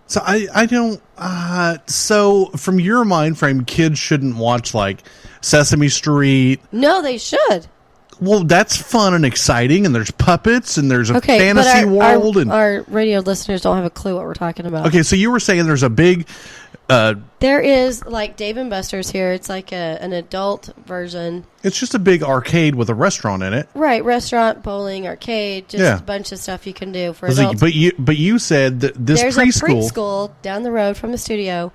C: So I don't. So from your mind frame, kids shouldn't watch like Sesame Street.
D: No, they should.
C: Well, that's fun and exciting, and there's puppets, and there's a fantasy
D: but
C: world. And
D: our radio listeners don't have a clue what we're talking about.
C: okay, so you were saying there's a big.
D: There is like Dave and Buster's here. It's like an adult version.
C: It's just a big arcade with a restaurant in it.
D: Right, restaurant, bowling, arcade, just a bunch of stuff you can do for adults.
C: But you said that
D: There's a preschool down the road from the studio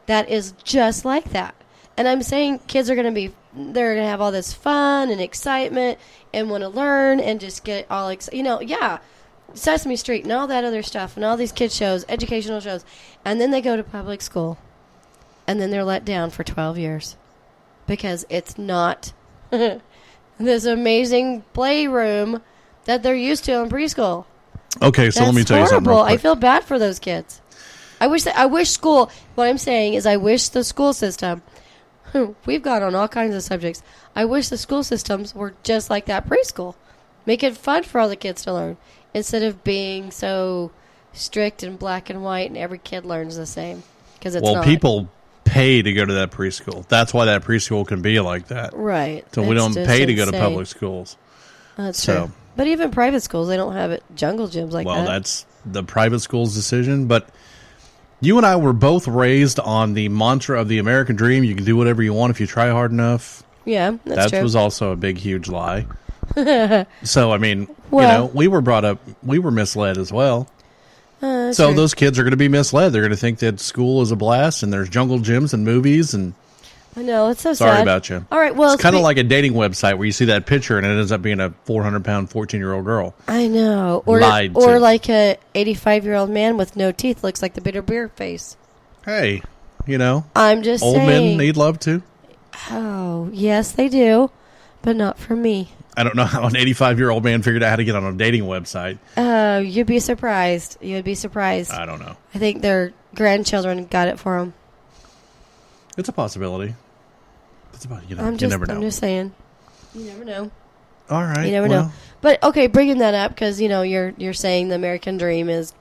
D: that is just like that. And I'm saying kids are going to they're going to have all this fun and excitement and want to learn and just get all Sesame Street and all that other stuff and all these kids shows, educational shows. And then they go to public school. And then they're let down for 12 years. Because it's not this amazing playroom that they're used to in preschool.
C: Okay, so let me tell you something real quick.
D: I feel bad for those kids. I wish school, what I'm saying is I wish the school system, we've gone on all kinds of subjects. I wish the school systems were just like that preschool. Make it fun for all the kids to learn instead of being so strict and black and white and every kid learns the same. Because it's not.
C: People pay to go to that preschool. That's why that preschool can be like that.
D: Right.
C: So we don't pay to go to public schools.
D: That's true. But even private schools, they don't have jungle gyms like that.
C: Well, that's the private school's decision, but you and I were both raised on the mantra of the American dream. You can do whatever you want if you try hard enough.
D: Yeah, that's true.
C: That was also a big, huge lie. So, I mean, we were brought up, we were misled as well. So
D: true.
C: Those kids are going to be misled. They're going to think that school is a blast and there's jungle gyms and movies and...
D: I know, it's so sad.
C: Sorry about you.
D: All right, well...
C: It's kind of like a dating website where you see that picture and it ends up being a 400-pound, 14-year-old girl.
D: I know. Or like a 85-year-old man with no teeth looks like the bitter beer face.
C: Hey,
D: I'm just
C: old
D: saying.
C: men need love too.
D: Oh, yes, they do, but not for me.
C: I don't know how an 85-year-old man figured out how to get on a dating website.
D: Oh, you'd be surprised. You'd be surprised.
C: I don't know.
D: I think their grandchildren got it for them.
C: It's a possibility. It's about, you never know.
D: I'm just saying. You never know.
C: All right.
D: You never know. But, okay, bringing that up, because, you're saying the American dream is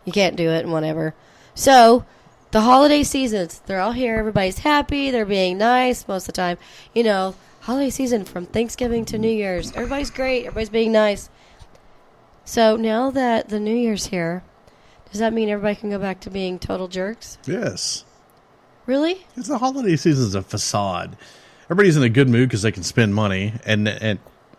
D: you can't do it and whatever. So, the holiday seasons, they're all here. Everybody's happy. They're being nice most of the time. Holiday season from Thanksgiving to New Year's. Everybody's great. Everybody's being nice. So, now that the New Year's here, does that mean everybody can go back to being total jerks?
C: Yes.
D: Really?
C: It's the holiday season is a facade. Everybody's in a good mood because they can spend money, and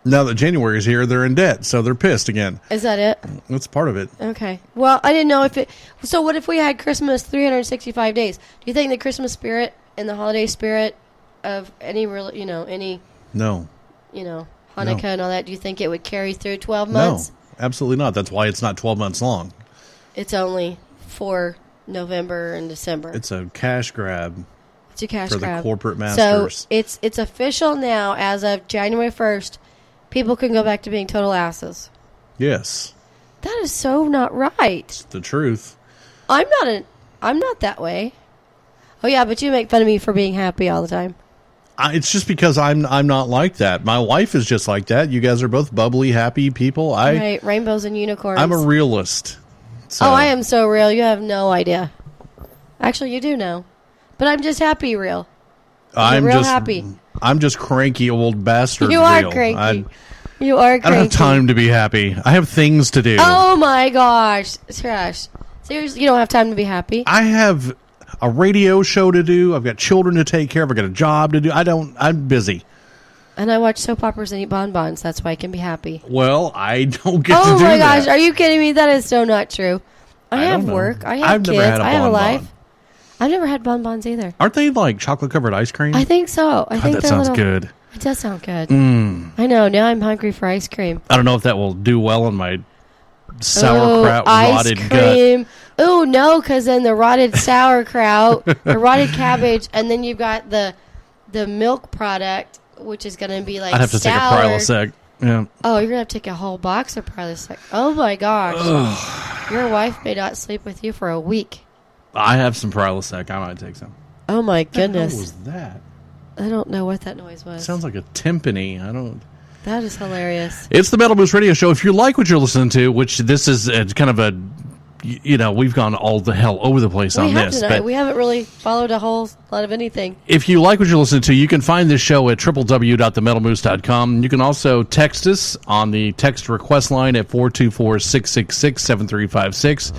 C: now that January is here, they're in debt, so they're pissed again.
D: Is that it?
C: That's part of it.
D: Okay. Well, I didn't know if it... So what if we had Christmas 365 days? Do you think the Christmas spirit and the holiday spirit of any real, any...
C: No.
D: Hanukkah and all that, do you think it would carry through 12 months?
C: No, absolutely not. That's why it's not 12 months long.
D: It's only for November and December.
C: It's a cash grab.
D: It's a cash
C: for
D: grab.
C: The corporate masters.
D: So it's official now. As of January 1st, people can go back to being total asses.
C: Yes.
D: That is so not right.
C: It's the truth.
D: I'm not that way. Oh yeah, but you make fun of me for being happy all the time.
C: It's just because I'm not like that. My wife is just like that. You guys are both bubbly, happy people.
D: Right, rainbows and unicorns.
C: I'm a realist. So.
D: Oh, I am so real. You have no idea. Actually, you do know. But I'm just happy real. I'm real happy.
C: I'm just cranky old bastard.
D: You are cranky. You are cranky.
C: I don't have time to be happy. I have things to do.
D: Oh my gosh. Trash. Seriously, you don't have time to be happy?
C: I have a radio show to do. I've got children to take care of. I've got a job to do. I'm busy.
D: And I watch soap operas and eat bonbons. That's why I can be happy.
C: Well, I don't get to do that.
D: Oh my gosh. Are you kidding me? That is so not true. I have work. I have kids. I have a life. I've never had bonbons either.
C: Aren't they like chocolate-covered ice cream?
D: I think so. I think
C: that sounds good.
D: It does sound good. I know. Now I'm hungry for ice cream.
C: I don't know if that will do well in my sauerkraut rotted
D: cream. Gut. Oh, no, because then the rotted sauerkraut, the rotted cabbage, and then you've got the milk product, which is going to be like
C: I'd have to take a Prilosec. Yeah.
D: Oh, you're going to have to take a whole box of Prilosec. Oh, my gosh. Ugh. Your wife may not sleep with you for a week.
C: I have some Prilosec. I might take some.
D: Oh, my goodness.
C: What was that?
D: I don't know what that noise was.
C: It sounds like a timpani.
D: That is hilarious.
C: It's the Metal Boost Radio Show. If you like what you're listening to, which this is kind of a, we've gone all the hell over the place on this.
D: But we haven't really followed a whole lot of anything.
C: If you like what you're listening to, you can find this show at www.themetalmoose.com. You can also text us on the text request line at 424-666-7356.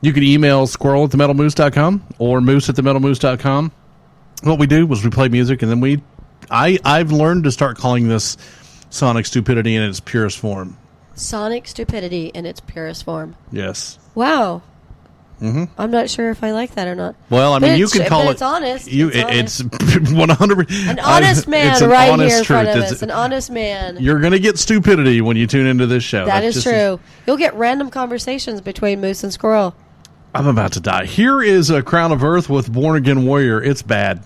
C: You can email squirrel@themetalmoose.com or moose@themetalmoose.com. What we do is we play music, and then I've learned to start calling this Sonic Stupidity in its purest form.
D: Sonic Stupidity in its purest form.
C: Yes.
D: Wow. Mm-hmm. I'm not sure if I like that or not.
C: Well, I mean, you can call it.
D: It's honest.
C: It's 100%.
D: An honest man
C: it's an
D: right
C: honest
D: here in front
C: truth.
D: of us. An honest man.
C: You're going to get stupidity when you tune into this show.
D: That is true. You'll get random conversations between Moose and Squirrel.
C: I'm about to die. Here is a Crown of Earth with Born Again Warrior. It's bad.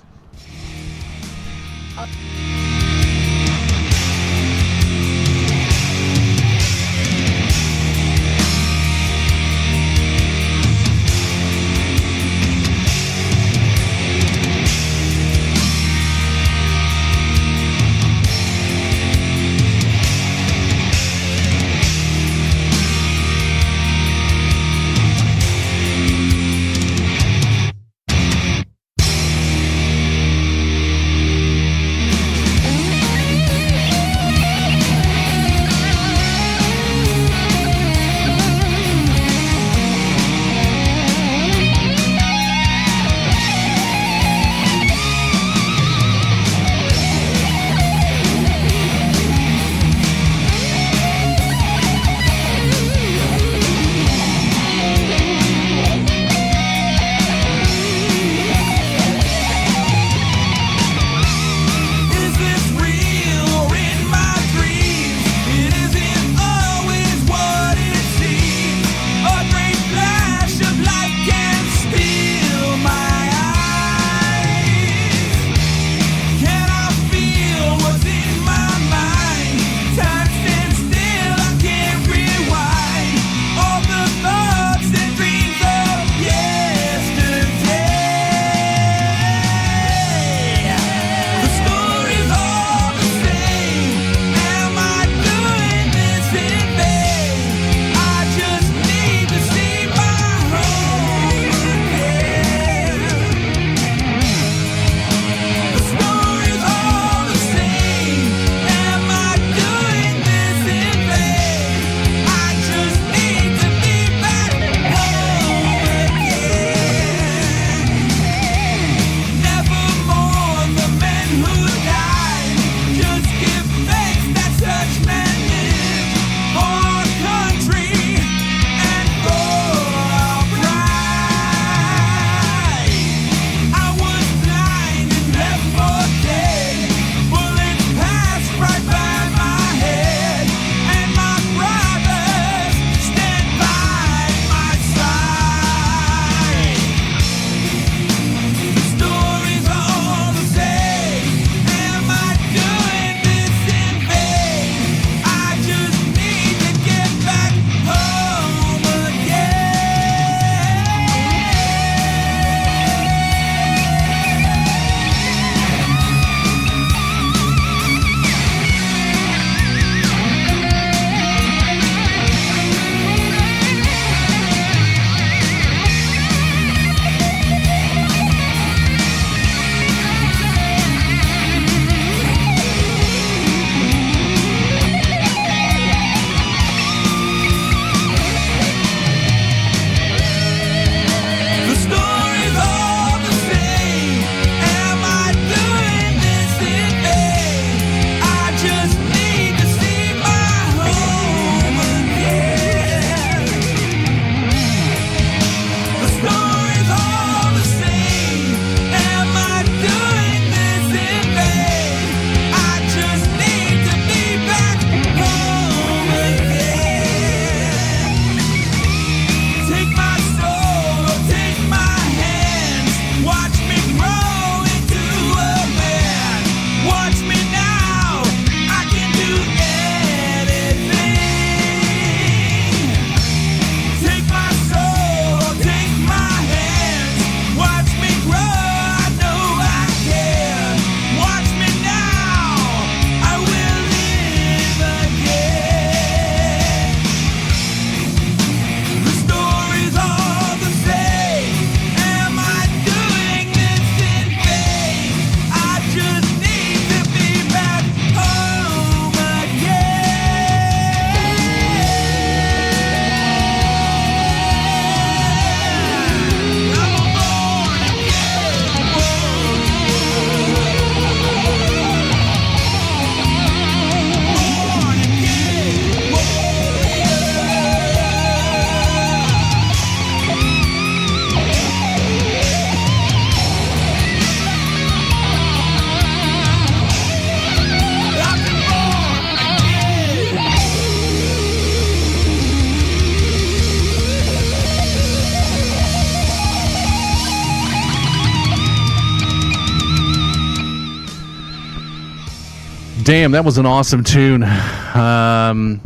C: Damn, that was an awesome tune. And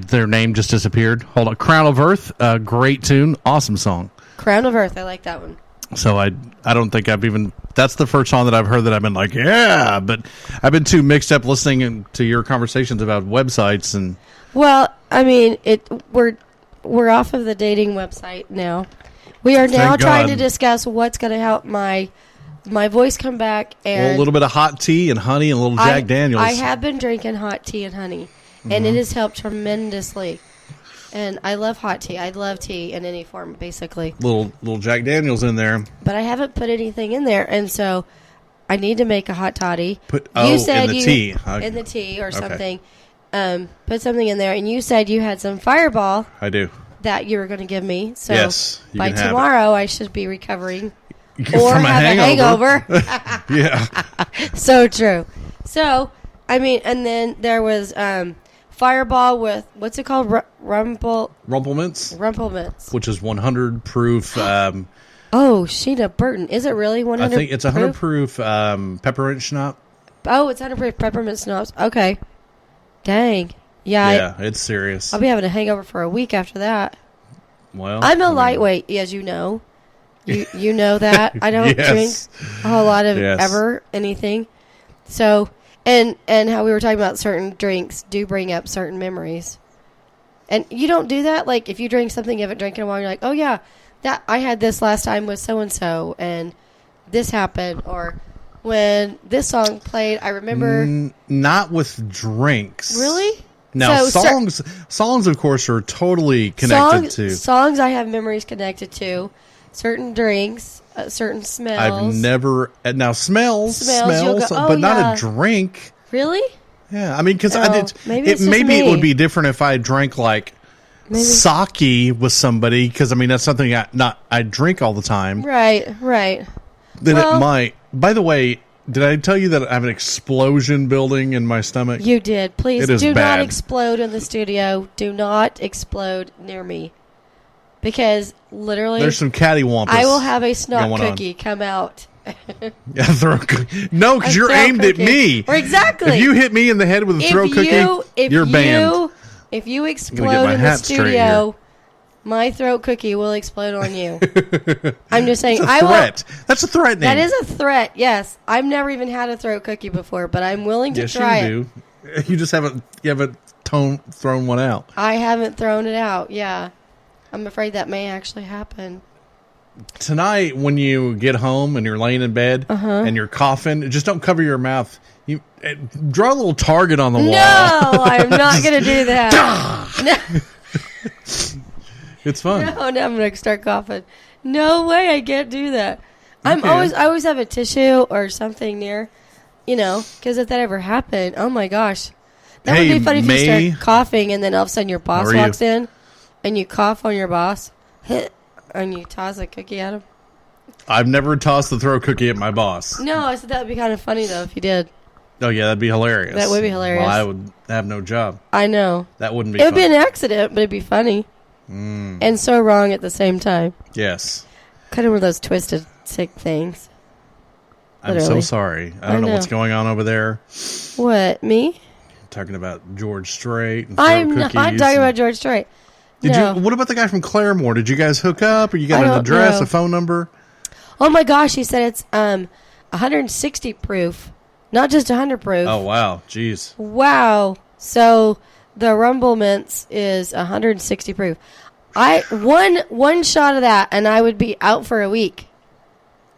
C: their name just disappeared. Hold on. Crown of Earth, great tune. Awesome song.
D: Crown of Earth, I like that one.
C: So I don't think I've even... That's the first song that I've heard that I've been like, yeah, but I've been too mixed up listening to your conversations about websites and...
D: Well, I mean, we're off of the dating website now. We are now
C: Thank
D: trying
C: God.
D: to discuss what's going to help my voice come back. And
C: a little bit of hot tea and honey and a little Jack Daniels.
D: I have been drinking hot tea and honey, and it has helped tremendously. And I love hot tea. I love tea in any form, basically.
C: Little Jack Daniels in there.
D: But I haven't put anything in there, and so I need to make a hot toddy.
C: In the tea.
D: In the tea or something. Put something in there, and you said you had some Fireball
C: I do.
D: that you were going to give me. So
C: Yes, you
D: by
C: can have it.
D: tomorrow, I should be recovering or
C: From a
D: have
C: hangover.
D: a hangover.
C: Yeah.
D: So true. So, I mean, and then there was Fireball with, what's it called?
C: Rumplemints,
D: Mints.
C: which is 100 proof.
D: Oh, Sheena Burton. Is it really 100
C: I think it's 100 proof peppermint schnapps.
D: Oh, it's 100 proof peppermint schnapps. Okay. Dang. Yeah.
C: Yeah, it's serious.
D: I'll be having a hangover for a week after that.
C: Well,
D: I'm a
C: I mean,
D: lightweight, as you know. You know that. I don't
C: Yes.
D: drink a whole lot of
C: Yes.
D: ever anything. So, and how we were talking about certain drinks do bring up certain memories. And you don't do that? Like, if you drink something you haven't drank in a while, you're like, oh, yeah, that I had this last time with so-and-so, and this happened. Or when this song played, I remember...
C: Not with drinks.
D: Really?
C: Now,
D: So,
C: songs, of course, are totally connected to.
D: Songs I have memories connected to. Certain drinks, certain smells.
C: I've never... Now, smells,
D: you'll go, oh,
C: but not
D: yeah.
C: a drink.
D: Really?
C: Yeah, I mean, because
D: maybe it's just
C: maybe
D: me.
C: it would be different if I drank, like,
D: Maybe.
C: sake with somebody, because, I mean, that's something I drink all the time.
D: Right.
C: Then
D: Well-
C: it might... By the way, did I tell you that I have an explosion building in my stomach?
D: You did. Please
C: It is
D: do
C: bad.
D: not explode in the studio. Do not explode near me. Because literally,
C: There's some cattywampus.
D: I will have a snot
C: going on.
D: cookie come out.
C: Yeah, throat cookie. No, because
D: A
C: you're
D: throat
C: aimed
D: cookie.
C: at me.
D: Or exactly.
C: If you hit me in the head with a throat cookie, you're banned.
D: If you
C: my
D: explode in the
C: hat straight
D: studio, my throat cookie will explode on you. I'm just saying.
C: It's a threat. That's a threat name.
D: That is a threat. Yes, I've never even had a throat cookie before, but I'm willing to
C: Yes,
D: try it.
C: you do. You just haven't thrown one out.
D: I haven't thrown it out. Yeah, I'm afraid that may actually happen.
C: Tonight, when you get home and you're laying in bed and you're coughing, just don't cover your mouth. You draw a little target on the wall.
D: No, I'm not going to do that. No.
C: It's fun.
D: No, I'm going to start coughing. No way, I can't do that.
C: Okay.
D: I always have a tissue or something near, because if that ever happened, oh my gosh. That would be funny if you start coughing and then all of a sudden your boss walks in and you cough on your boss and you toss a cookie at him.
C: I've never tossed the throat cookie at my boss.
D: No, I said that would be kind of funny though if you did.
C: Oh, yeah, that'd be hilarious.
D: That would be hilarious.
C: Well, I would have no job.
D: I know.
C: That wouldn't be
D: It would be
C: fun.
D: an accident, but it'd be funny. And so wrong at the same time.
C: Yes.
D: Kind of one of those twisted, sick things.
C: I'm
D: Literally.
C: so sorry. I don't know what's going on over there.
D: What, me?
C: Talking about George Strait and throat
D: I'm not
C: cookies
D: talking
C: and-
D: about George Strait.
C: Did
D: No.
C: you? What about the guy from Claremore? Did you guys hook up, or you got
D: I
C: an
D: don't
C: address,
D: know.
C: a phone number?
D: Oh my gosh, he said it's 160 proof, not just 100 proof.
C: Oh wow, jeez.
D: Wow. So the Rumble Mints is 160 proof. One shot of that and I would be out for a week.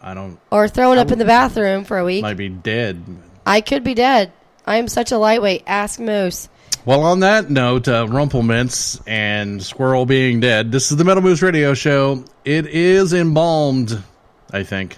C: I don't.
D: Or thrown up in the bathroom for a week.
C: Might be dead.
D: I could be dead. I am such a lightweight. Ask Moose.
C: Well, on that note, Rumplemints and Squirrel being dead, this is the Metal Moose Radio Show. It is embalmed, I think.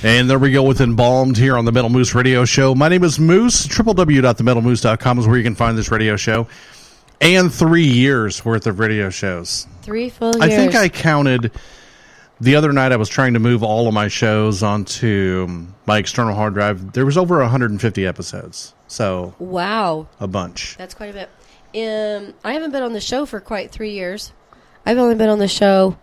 C: And there we go with Embalmed here on the Metal Moose Radio Show. My name is Moose. www.themetalmoose.com is where you can find this radio show. And 3 years worth of radio shows.
D: 3 full years.
C: I think I counted the other night. I was trying to move all of my shows onto my external hard drive. There was over 150 episodes. So
D: wow,
C: a bunch.
D: That's quite a bit. I haven't been on the show for quite 3 years. I've only been on the show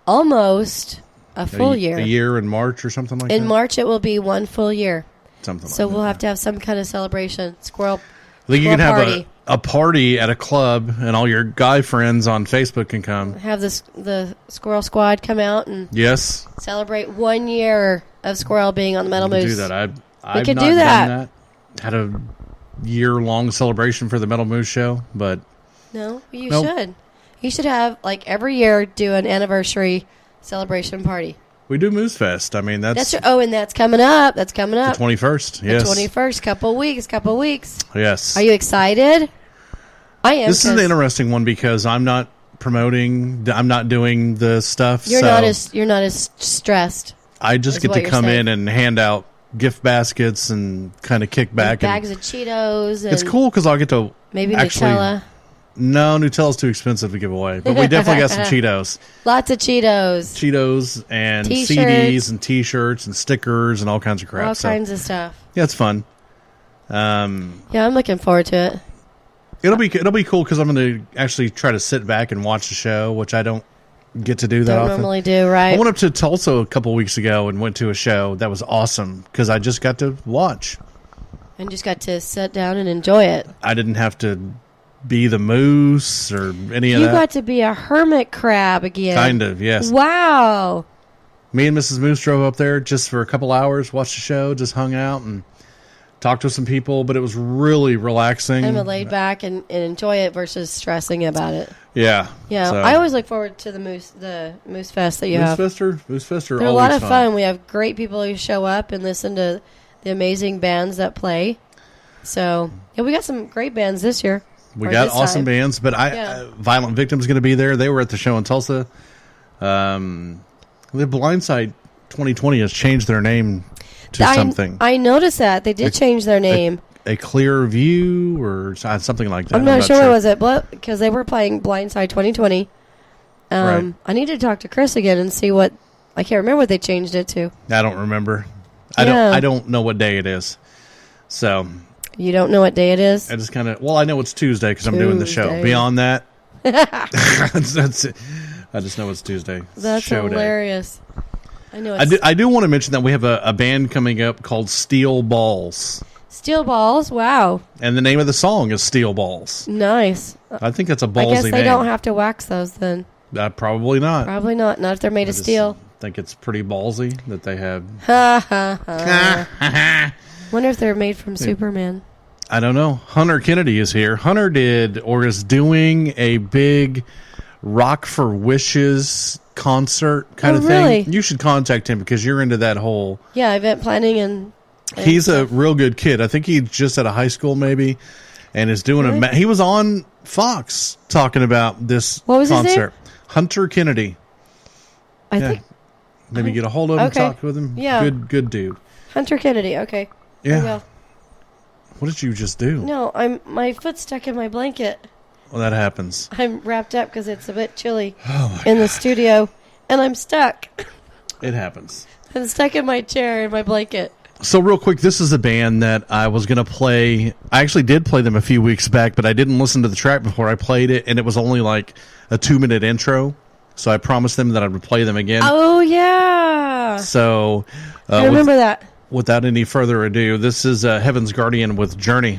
D: almost a full year.
C: A year in March or something like that?
D: In March, it will be 1 full year.
C: Something like
D: so
C: that.
D: we'll have to have some kind of celebration. Squirrel
C: I think you can
D: party.
C: have a party at a club, and all your guy friends on Facebook can come.
D: Have the Squirrel Squad come out and
C: Yes.
D: celebrate 1 year of Squirrel being on the Metal
C: We
D: Moose.
C: could do that. I've
D: could
C: not
D: do that.
C: done that. Had a year-long celebration for the Metal Moose show, but
D: No, you
C: Nope.
D: should. You should have, like, every year do an anniversary celebration party.
C: we do Moose Fest. I mean, that's
D: And that's coming up. That's coming up.
C: the 21st.
D: The
C: Yes.
D: 21st, couple weeks.
C: Yes.
D: Are you excited? I am.
C: This is an
D: 'cause
C: interesting one because I'm not promoting. I'm not doing the stuff.
D: You're
C: so
D: not as stressed.
C: I just
D: is
C: get
D: what
C: to
D: you're
C: come
D: saying.
C: in and hand out gift baskets and kind of kick back.
D: Bags of Cheetos. And
C: it's cool because I'll get to
D: Maybe
C: actually.
D: Nutella.
C: No, Nutella's too expensive to give away, but we definitely got some Cheetos.
D: Lots of Cheetos.
C: Cheetos and
D: T-shirts.
C: CDs and T-shirts and stickers and all kinds of crap.
D: All
C: So,
D: kinds of stuff.
C: yeah, it's fun.
D: Yeah, I'm looking forward to it.
C: It'll be cool because I'm going to actually try to sit back and watch the show, which I don't get to do that
D: Don't
C: often.
D: normally do, right?
C: I went up to Tulsa a couple weeks ago and went to a show that was awesome because I just got to watch.
D: And just got to sit down and enjoy it.
C: I didn't have to be the moose or any of
D: You
C: that.
D: got to be a hermit crab again.
C: Kind of, yes.
D: Wow.
C: Me and Mrs. Moose drove up there just for a couple hours, watched the show, just hung out and talked to some people, but it was really relaxing.
D: I'm laid back and enjoy it versus stressing about it.
C: Yeah.
D: Yeah,
C: so-
D: I always look forward to the Moose Fest that you have.
C: Moose Fest are
D: They're a
C: always
D: lot of
C: fun.
D: fun. We have great people who show up and listen to the amazing bands that play. So, yeah, we got some great bands this year.
C: We
D: Or
C: got
D: this
C: awesome
D: time.
C: bands, but
D: Yeah.
C: Violent Victim's going to be there. They were at the show in Tulsa. The Blindside 2020 has changed their name to something.
D: I noticed that. They did change their name.
C: A Clear View or something like that.
D: I'm not sure what was it, because they were playing Blindside 2020.
C: Right.
D: I need to talk to Chris again and see what. I can't remember what they changed it to.
C: I don't remember.
D: Yeah.
C: I don't know what day it is. So
D: You don't know what day it is?
C: I just kind of. Well, I know it's Tuesday because I'm doing the show.
D: Tuesday.
C: Beyond that, that's it. I just know it's Tuesday. It's
D: That's
C: show day.
D: hilarious. I know
C: I
D: it's
C: do want to mention that we have a band coming up called Steel Balls.
D: Steel Balls. Wow.
C: And the name of the song is Steel Balls.
D: Nice.
C: I think that's a
D: I
C: ballsy
D: guess they
C: name.
D: don't have to wax those then.
C: Probably not.
D: Probably not. Not if they're made
C: I
D: of
C: just
D: steel.
C: think it's pretty ballsy that they have.
D: Ha ha ha. Wonder if they're made from Superman.
C: I don't know. Hunter Kennedy is here. Hunter did or is doing a big Rock for Wishes concert kind
D: Oh,
C: of thing.
D: really?
C: You should contact him because you're into that whole.
D: Yeah, event planning and
C: He's a real good kid. I think he's just out of high school maybe and is doing
D: Really?
C: he was on Fox talking about this
D: What was his
C: concert.
D: name?
C: Hunter Kennedy.
D: I
C: Yeah.
D: think
C: Maybe get a hold of him,
D: Okay.
C: talk with him.
D: Yeah.
C: Good dude.
D: Hunter Kennedy. Okay.
C: Yeah.
D: I will.
C: What did you just do?
D: No, my foot's stuck in my blanket.
C: Well, that happens.
D: I'm wrapped up because it's a bit chilly
C: Oh
D: in the studio, and I'm stuck.
C: It happens.
D: I'm stuck in my chair in my blanket.
C: So real quick, this is a band that I was going to play. I actually did play them a few weeks back, but I didn't listen to the track before I played it, and it was only like a 2-minute intro. So I promised them that I would play them again.
D: Oh yeah,
C: So
D: I remember that.
C: without any further ado, this is Heaven's Guardian with Journey.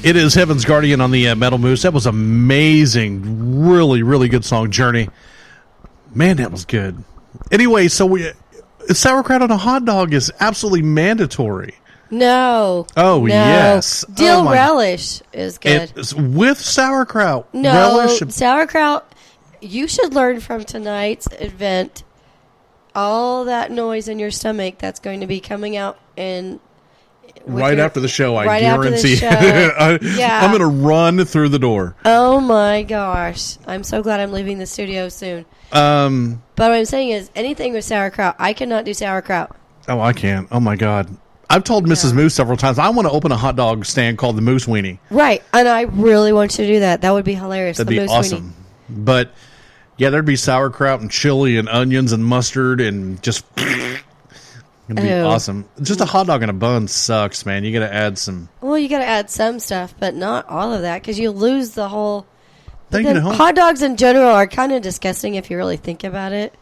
C: It is Heaven's Guardian on the Metal Moose. That was amazing. Really, really good song, Journey. Man, that was good. Anyway, so sauerkraut on a hot dog is absolutely mandatory.
D: No.
C: Oh,
D: no.
C: yes.
D: Dill
C: Oh,
D: relish is good.
C: It's with sauerkraut.
D: No,
C: Relish.
D: sauerkraut. You should learn from tonight's event all that noise in your stomach that's going to be coming out in
C: Right after the show, I
D: right after the
C: guarantee.
D: show. Yeah.
C: I'm going to run through the door.
D: Oh my gosh! I'm so glad I'm leaving the studio soon. But what I'm saying is, anything with sauerkraut, I cannot do sauerkraut.
C: Oh, I can't. Oh my God. I've told Mrs. Moose several times I want to open a hot dog stand called the Moose Weenie.
D: Right, and I really want you to do that. That would be hilarious.
C: That'd
D: the
C: be
D: Moose
C: awesome.
D: Weenie.
C: But yeah, there'd be sauerkraut and chili and onions and mustard and just. It'd be
D: Ew.
C: awesome. Just a hot dog in a bun sucks, man. You got to add some.
D: Well, you got to add some stuff, but not all of that because you lose the whole.
C: Take
D: The
C: it home.
D: hot dogs in general are kind of disgusting if you really think about it.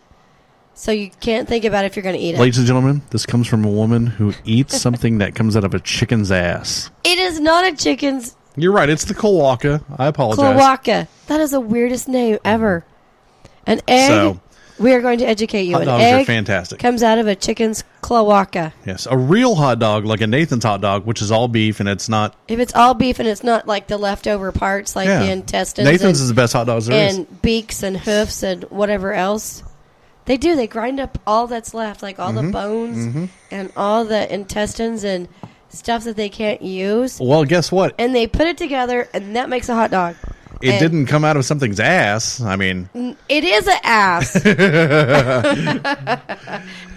D: So you can't think about it if you're going to eat it.
C: Ladies and gentlemen, this comes from a woman who eats something that comes out of a chicken's ass.
D: It is not a chicken's
C: You're right. It's the cloaca. I apologize.
D: cloaca. That is the weirdest name ever. An egg.
C: So,
D: we are going to educate you.
C: hot
D: An
C: dogs
D: egg
C: are fantastic.
D: comes out of a chicken's cloaca.
C: Yes, a real hot dog, like a Nathan's hot dog, which is all beef and it's not.
D: If it's all beef and it's not like the leftover parts, like
C: Yeah.
D: the intestines
C: Nathan's
D: and,
C: is the best hot dogs there is.
D: and beaks and hoofs and whatever else. They do. They grind up all that's left, like all the bones and all the intestines and stuff that they can't use.
C: Well, guess what?
D: And they put it together, and that makes a hot dog.
C: It
D: And
C: didn't come out of something's ass. I mean,
D: It is an ass.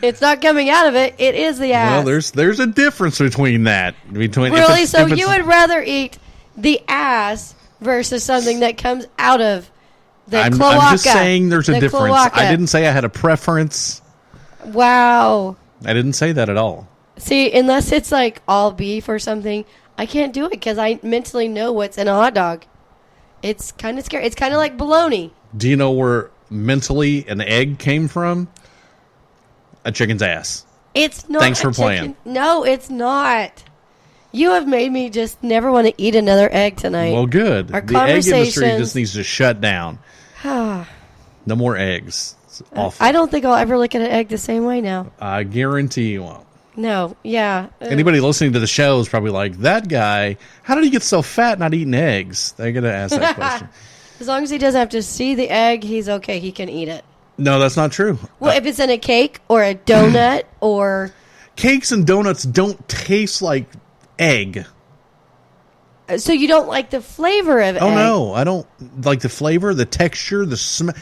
D: It's not coming out of it. It is the ass.
C: well, there's a difference between that. Between if
D: Really?
C: it's-
D: So
C: if it's-
D: you would rather eat the ass versus something that comes out of the
C: I'm
D: cloaca?
C: just saying there's a
D: The
C: difference.
D: cloaca.
C: I didn't say I had a preference.
D: Wow.
C: I didn't say that at all.
D: See, unless it's like all beef or something, I can't do it because I mentally know what's in a hot dog. It's kind of scary. It's kind of like bologna.
C: Do you know where mentally an egg came from? A chicken's ass.
D: It's not.
C: Thanks
D: a
C: for
D: chicken-
C: playing.
D: No, it's not. You have made me just never want to eat another egg tonight.
C: Well, good.
D: Our
C: The egg industry
D: conversations-
C: just needs to shut down. No more eggs. It's awful.
D: I don't think I'll ever look at an egg the same way now.
C: I guarantee you won't.
D: No, yeah.
C: Anybody listening to the show is probably like, that guy, how did he get so fat not eating eggs? They're going to ask that question.
D: As long as he doesn't have to see the egg, he's okay. He can eat it.
C: No, that's not true.
D: Well, if it's in a cake or a donut or...
C: Cakes and donuts don't taste like egg.
D: So you don't like the flavor of egg?
C: Oh, no. I don't like the flavor, the texture, the smell.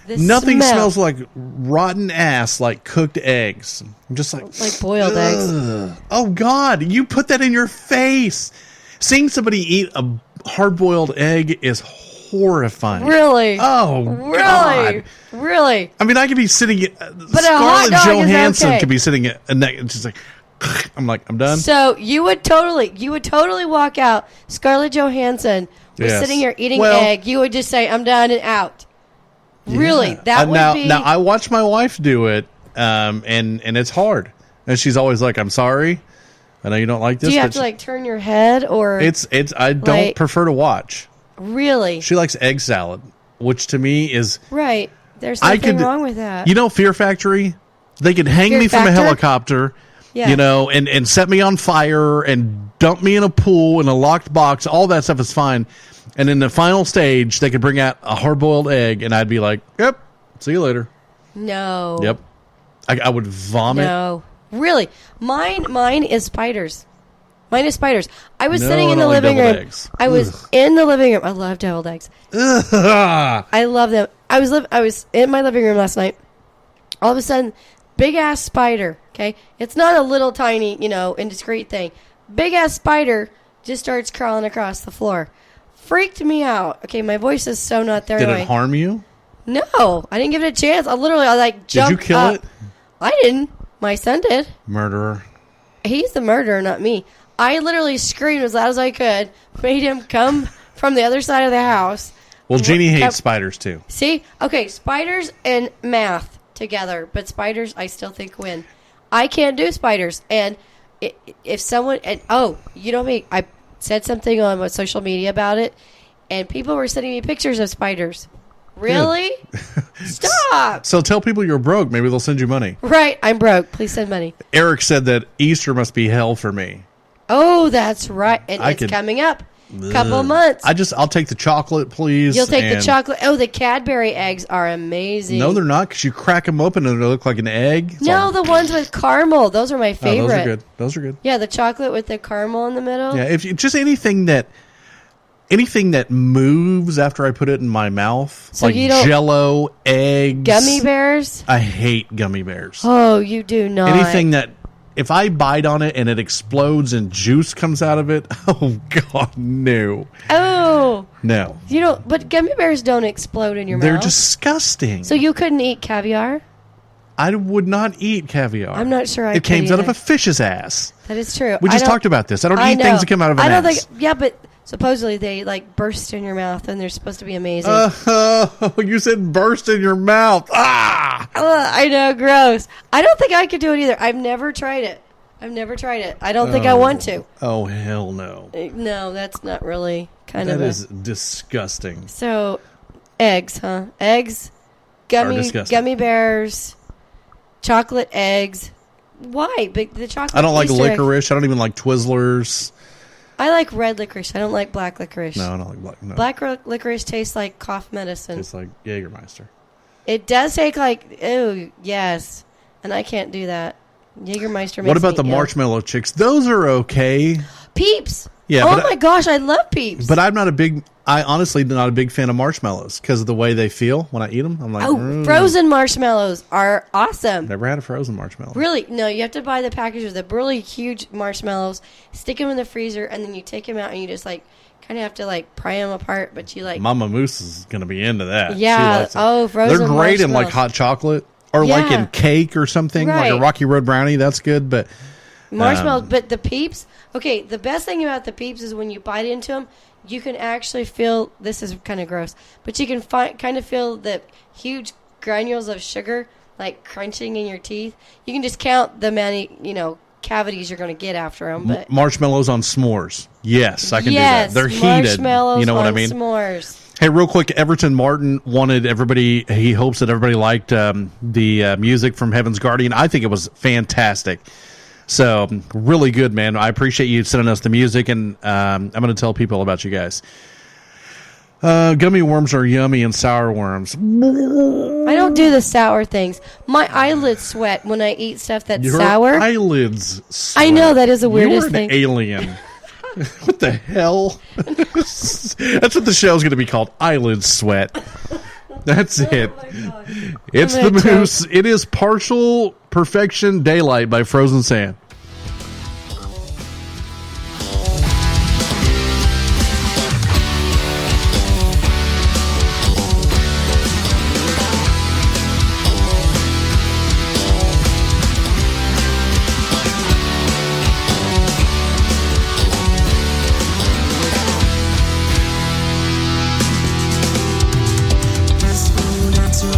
D: The
C: Nothing
D: smell.
C: smells like rotten ass like cooked eggs. I'm just like
D: boiled eggs.
C: "Ugh." Oh God, you put that in your face. Seeing somebody eat a hard-boiled egg is horrifying.
D: Really?
C: Oh
D: Really?
C: God.
D: Really?
C: I mean, I could be sitting.
D: a hot
C: Scarlett
D: dog is
C: Johansson
D: okay.
C: could be sitting and just like. I'm like, I'm done.
D: So you would totally walk out. Scarlett Johansson was
C: Yes.
D: sitting here eating
C: Well-
D: egg. You would just say, "I'm done and out." Really?
C: Yeah.
D: That would
C: now,
D: be.
C: Now I watch my wife do it, and it's hard. And she's always like, "I'm sorry, I know you don't like this."
D: do you have
C: but
D: to like turn your head or?
C: It's. I don't
D: like-
C: prefer to watch.
D: Really?
C: She likes egg salad, which to me is.
D: Right. There's
C: I
D: something
C: could.
D: wrong with that.
C: You know, Fear Factory. They could hang
D: Fear
C: me from a
D: Factor?
C: helicopter.
D: Yeah.
C: You know, and set me on fire and dump me in a pool in a locked box. All that stuff is fine. And in the final stage, they could bring out a hard-boiled egg, and I'd be like, "Yep, see you later."
D: No.
C: Yep. I would vomit.
D: No. Really? Mine is spiders. Mine is spiders. I was
C: No,
D: sitting
C: I
D: in
C: don't
D: the
C: like
D: living
C: deviled
D: room.
C: eggs.
D: I was
C: Ugh.
D: in the living room. I love deviled eggs. I love them. I was in my living room last night. All of a sudden, big ass spider. Okay, it's not a little tiny, indiscreet thing. Big ass spider just starts crawling across the floor. Freaked me out. Okay, my voice is so not there.
C: Did
D: anyway.
C: it harm you?
D: No, I didn't give it a chance. I like
C: Did you
D: jumped
C: kill
D: up.
C: it?
D: I didn't. My son did.
C: Murderer.
D: He's the murderer, not me. I literally screamed as loud as I could, made him come from the other side of the house.
C: Well, Jeannie hates
D: Kept-
C: spiders too.
D: See? Okay, spiders and math together, but spiders I still think win. I can't do spiders. And if someone, you know me, said something on my social media about it, and people were sending me pictures of spiders. Really? Stop.
C: So tell people you're broke. Maybe they'll send you money.
D: Right, I'm broke. Please send money.
C: Eric said that Easter must be hell for me.
D: Oh, that's right. And it's coming up. Couple months.
C: I'll take the chocolate, please.
D: You'll take the chocolate. Oh, the Cadbury eggs are amazing.
C: No, they're not, because you crack them open and they look like an egg.
D: The ones with caramel. Those are my favorite.
C: Those are good. Those are good.
D: Yeah, the chocolate with the caramel in the middle.
C: Yeah, if you, just anything that moves after I put it in my mouth,
D: So
C: like
D: you don't-
C: Jell-O, eggs,
D: Gummy bears.
C: I hate gummy bears.
D: Oh, you do not.
C: Anything that, if I bite on it and it explodes and juice comes out of it, oh God, no.
D: Oh.
C: No.
D: You know, but gummy bears don't explode in your
C: They're
D: mouth.
C: disgusting.
D: So you couldn't eat caviar?
C: I would not eat caviar.
D: I'm not sure I
C: It came
D: could
C: out of
D: either.
C: a fish's ass.
D: That is true.
C: We just talked about this. I don't eat things that come out of an
D: I don't
C: ass.
D: think. Yeah, but supposedly they like burst in your mouth and they're supposed to be amazing.
C: You said burst in your mouth. Ah!
D: I know, gross. I don't think I could do it either. I've never tried it. I don't think I want to.
C: Oh, hell no.
D: No, that's not really kind of
C: That is disgusting.
D: So, eggs, huh? Eggs,
C: Are disgusting.
D: gummy bears, chocolate eggs. Why? But the chocolate.
C: I don't like
D: Easter egg-
C: licorice. I don't even like Twizzlers.
D: I like red licorice. I don't like black licorice.
C: No, I don't like black. No.
D: Licorice tastes like cough medicine.
C: It's like Jägermeister.
D: It does take like, ew, yes. And I can't do that. Jägermeister makes
C: What about
D: me
C: the
D: ill.
C: marshmallow chicks? Those are okay.
D: Peeps.
C: Yeah,
D: Oh
C: but
D: my gosh, I love Peeps.
C: But I honestly not a big fan of marshmallows because of the way they feel when I eat them. I'm like,
D: frozen marshmallows are awesome.
C: Never had a frozen marshmallow.
D: Really? No, you have to buy the package with the really huge marshmallows, stick them in the freezer, and then you take them out and you just like kind of have to like pry them apart. But you like,
C: Mama Moose is going to be into that. She
D: yeah.
C: likes it.
D: Oh, frozen
C: They're great in like
D: marshmallows.
C: hot chocolate or like
D: Yeah.
C: in cake or something, like a
D: Right.
C: Rocky Road brownie. That's good, but
D: Marshmallows, but the Peeps. Okay, the best thing about the Peeps is when you bite into them, you can actually feel. This is kind of gross, but you can kind of feel the huge granules of sugar like crunching in your teeth. You can just count the many cavities you're going to get after them. But
C: marshmallows on s'mores. Yes, I can
D: yes,
C: do that. They're heated.
D: marshmallows
C: You know what I
D: on
C: mean?
D: S'mores.
C: Hey, real quick, Everton Martin wanted everybody. He hopes that everybody liked the music from Heaven's Guardian. I think it was fantastic. So, really good, man. I appreciate you sending us the music, and I'm going to tell people about you guys. Gummy worms are yummy, and sour worms.
D: I don't do the sour things. My eyelids sweat when I eat stuff that's
C: Your
D: sour.
C: eyelids sweat.
D: I know, that is the weirdest
C: You're
D: thing.
C: an alien. What the hell? That's what the show's going to be called. Eyelid sweat. That's it. It's
D: I'm
C: the
D: gonna choke.
C: Moose. It is Partial Perfection Daylight by Frozen Sand.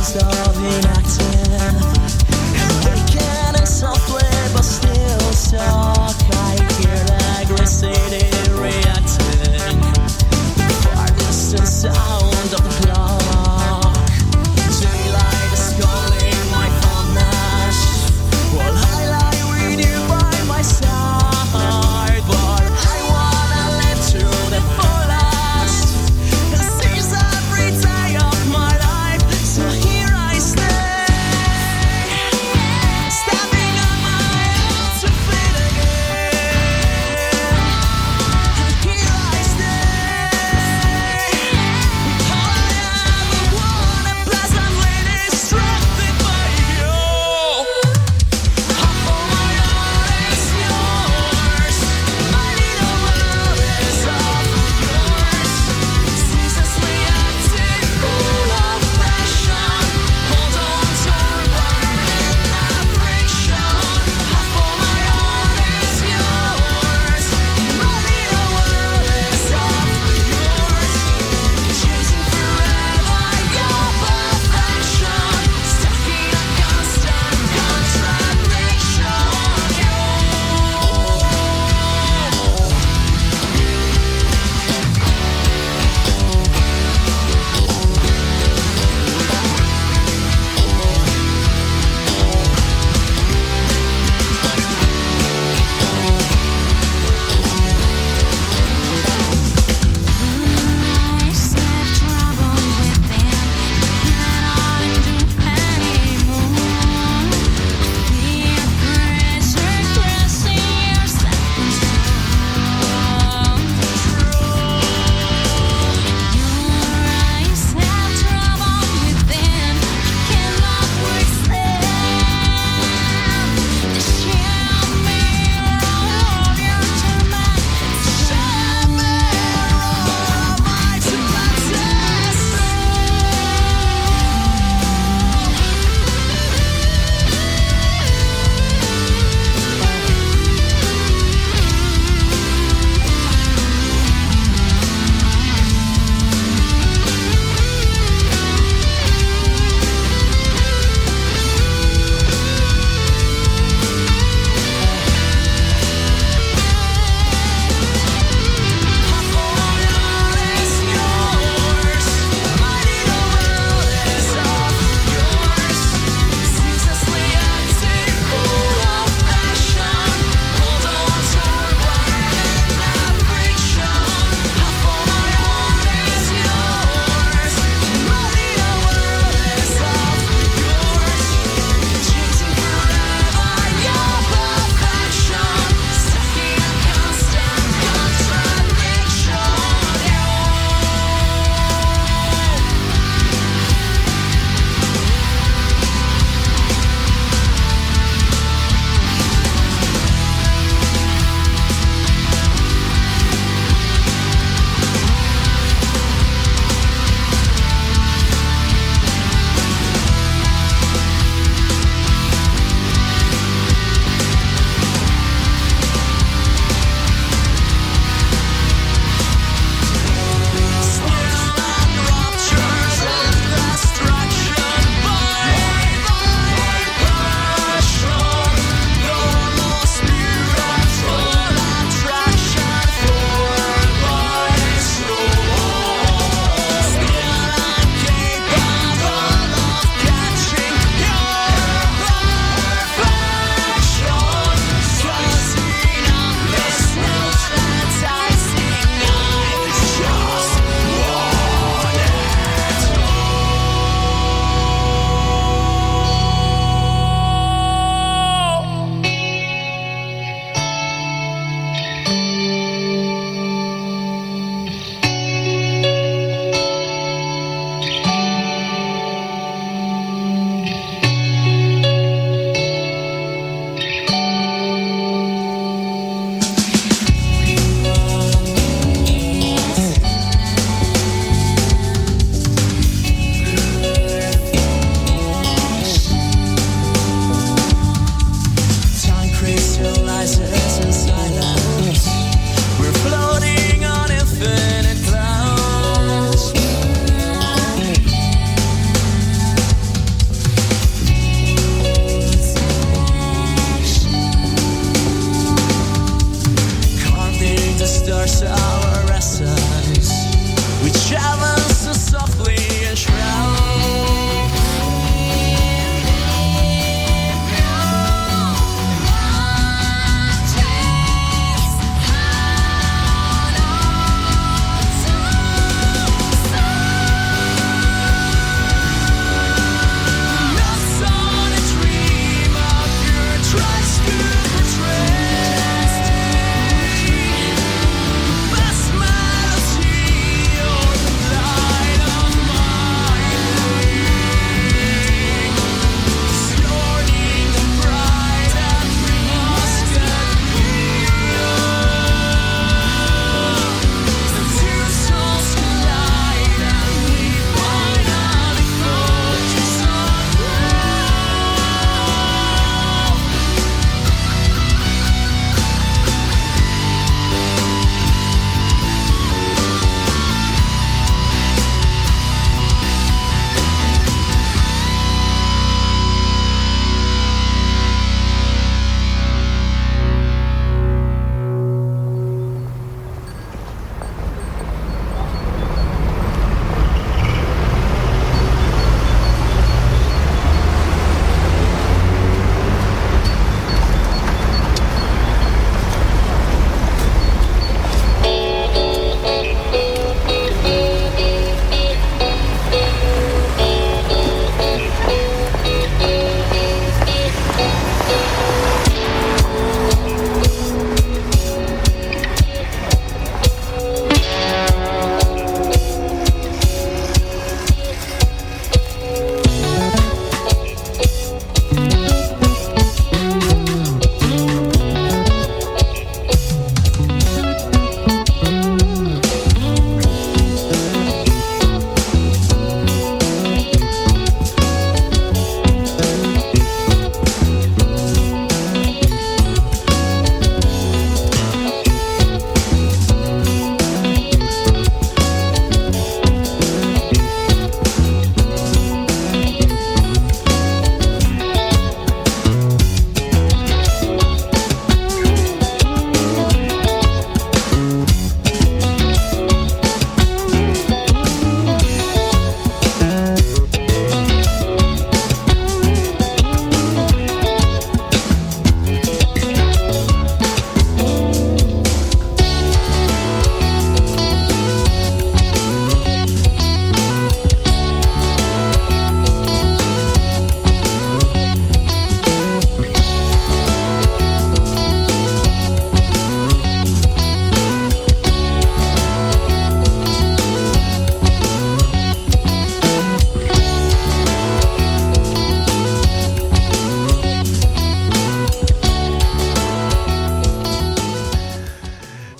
A: Stop inactive. Weekend in software, but still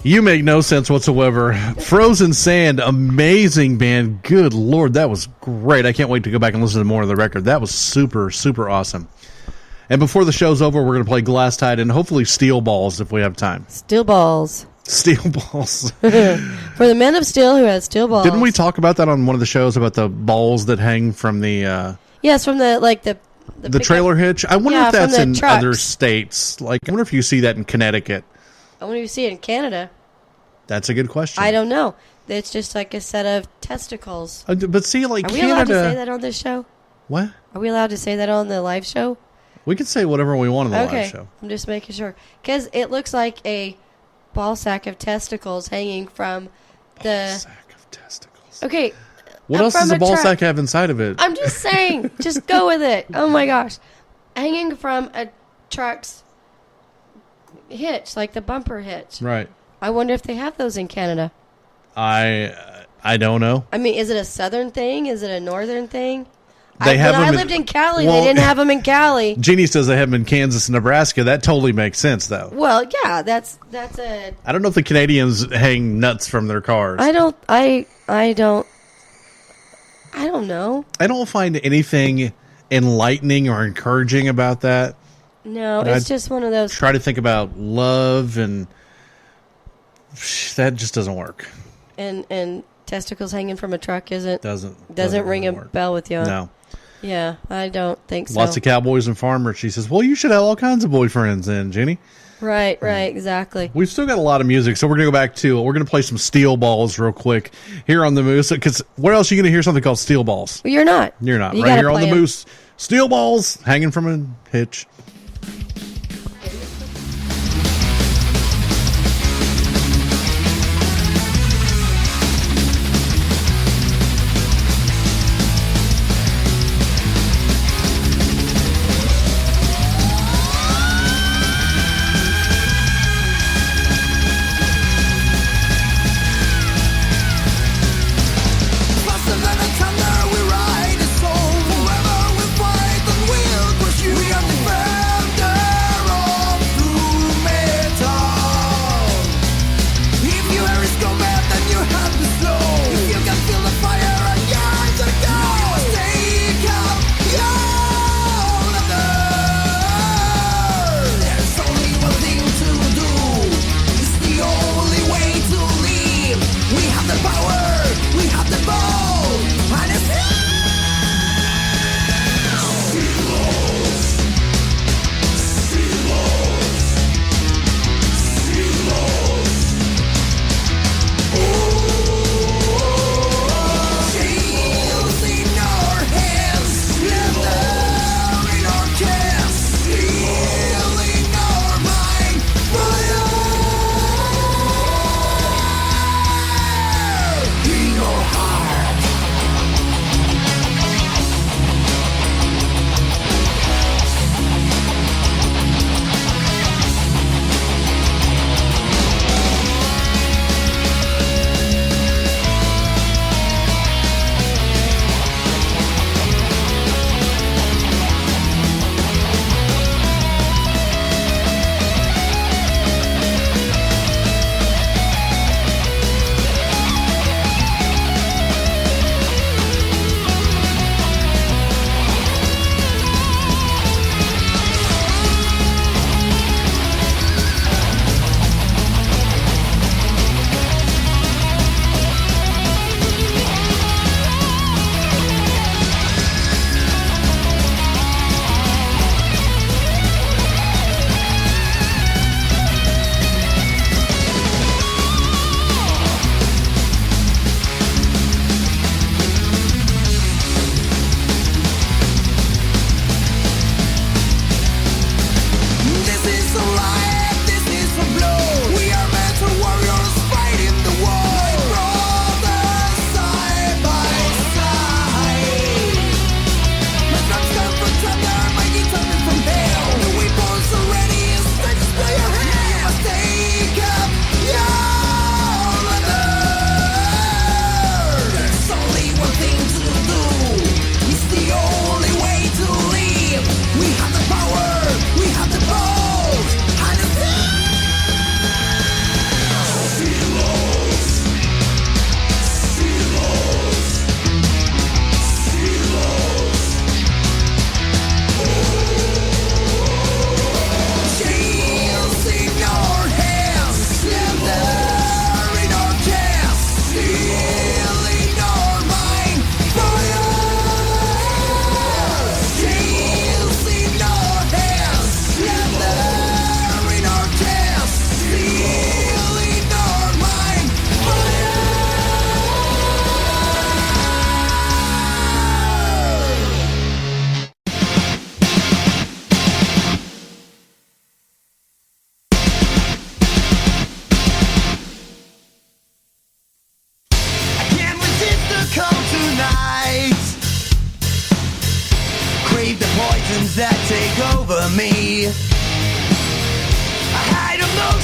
C: You make no sense whatsoever. Frozen Sand, amazing band. Good Lord, that was great. I can't wait to go back and listen to more of the record. That was super, super awesome. And before the show's over, we're going to play Glass Tide and hopefully Steel Balls if we have time.
D: Steel balls.
C: Steel Balls.
D: For the men of steel who has steel balls.
C: Didn't we talk about that on one of the shows about the balls that hang from the...
D: Yes, from the pickup-
C: trailer hitch? I wonder if
D: from
C: that's
D: the
C: in
D: trucks.
C: other states. Like, I wonder if you see that in Connecticut.
D: I wonder if you see it in Canada.
C: That's a good question.
D: I don't know. It's just like a set of testicles.
C: But see, like
D: Are we
C: Canada...
D: allowed to say that on this show?
C: What?
D: Are we allowed to say that on the live show?
C: We can say whatever we want on the
D: Okay.
C: live show.
D: I'm just making sure. Because it looks like a ball sack of testicles hanging from the...
C: Sack of testicles.
D: Okay.
C: What
D: up
C: else
D: from
C: does a ball
D: truck.
C: sack have inside of it?
D: I'm just saying. Just go with it. Oh, my gosh. Hanging from a truck's hitch, like the bumper hitch.
C: Right.
D: I wonder if they have those in Canada.
C: I don't know.
D: I mean, is it a southern thing? Is it a northern thing?
C: They have
D: when
C: them
D: I lived in Cali,
C: well,
D: they didn't have them in Cali.
C: Jeannie says they have them in Kansas and Nebraska. That totally makes sense, though.
D: Well, yeah, that's a...
C: I don't know if the Canadians hang nuts from their cars.
D: I don't know.
C: I don't find anything enlightening or encouraging about that.
D: No,
C: And
D: it's
C: I
D: just one of those...
C: Try to think about love, and that just doesn't work.
D: And testicles hanging from a truck doesn't
C: Doesn't
D: ring a
C: work.
D: bell with you.
C: No.
D: Yeah, I don't think so.
C: Lots of cowboys and farmers. She says, well, you should have all kinds of boyfriends then, Jenny.
D: Right, exactly.
C: We've still got a lot of music, so we're going to go back to, we're going to play some Steel Balls real quick here on the Moose. Because where else are you going to hear something called Steel Balls?
D: Well, you're not.
C: You're not.
D: You
C: Right
D: gotta
C: here on
D: play
C: the
D: 'em.
C: Moose. Steel Balls hanging from a hitch.
A: Faster than a thunder, we ride a soul. Forever we'll fight and we'll pursue. We are the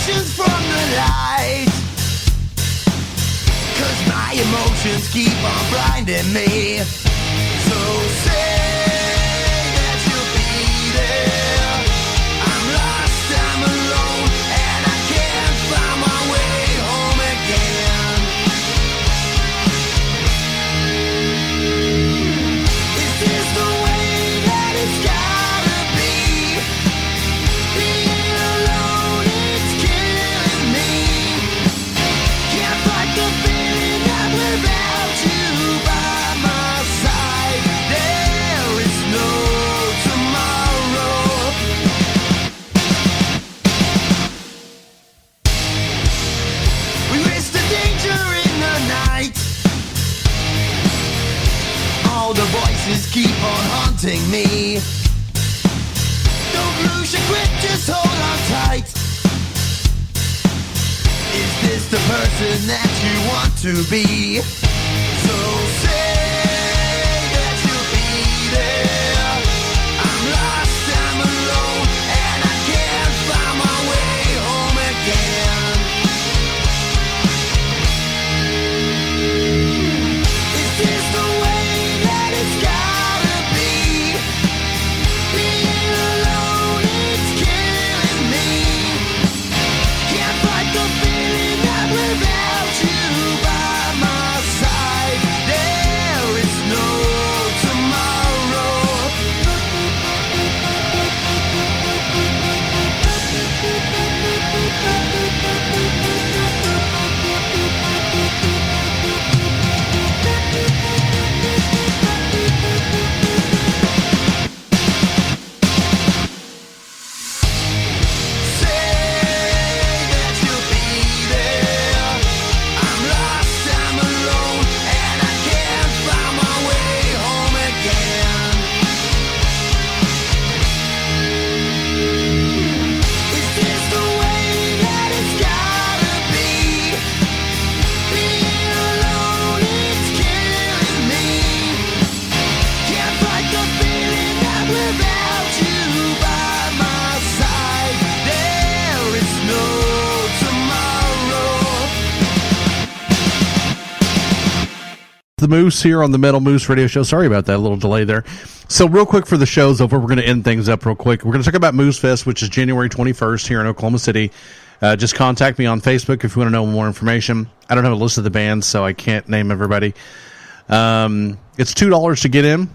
A: reflections from the light. 'Cause my emotions keep on blinding me. So say that you'll be there. I'm lost, I'm alone, and I can't find my way home again. Is this the way that it's gotta be? Being alone, it's killing me. Can't fight the feeling that without you by my side, there is no tomorrow. We risk the danger in the night. All the voices keep on haunting me. Don't lose your grip, just hold on tight. Is this the person that you want to be? So say that you'll be there. I'm lost, I'm alone, and I can't find my way home again. Is this the way that it's gotta be? Being alone, it's killing me. Can't fight the feeling that without you by my side, there is no tomorrow. Say that you'll be there. I'm lost, I'm alone, and I can't find my way home again. Is this the way that it's gotta be? Being alone, it's killing me. Can't fight the feeling that without you by my side, there is no tomorrow.
C: The Moose here on the Metal Moose Radio Show. Sorry about that, a little delay there. So real quick for the show's over, we're going to end things up real quick. We're going to talk about Moose Fest, which is January 21st here in Oklahoma City. Just contact me on Facebook if you want to know more information. I don't have a list of the bands, so I can't name everybody. It's $2 to get in,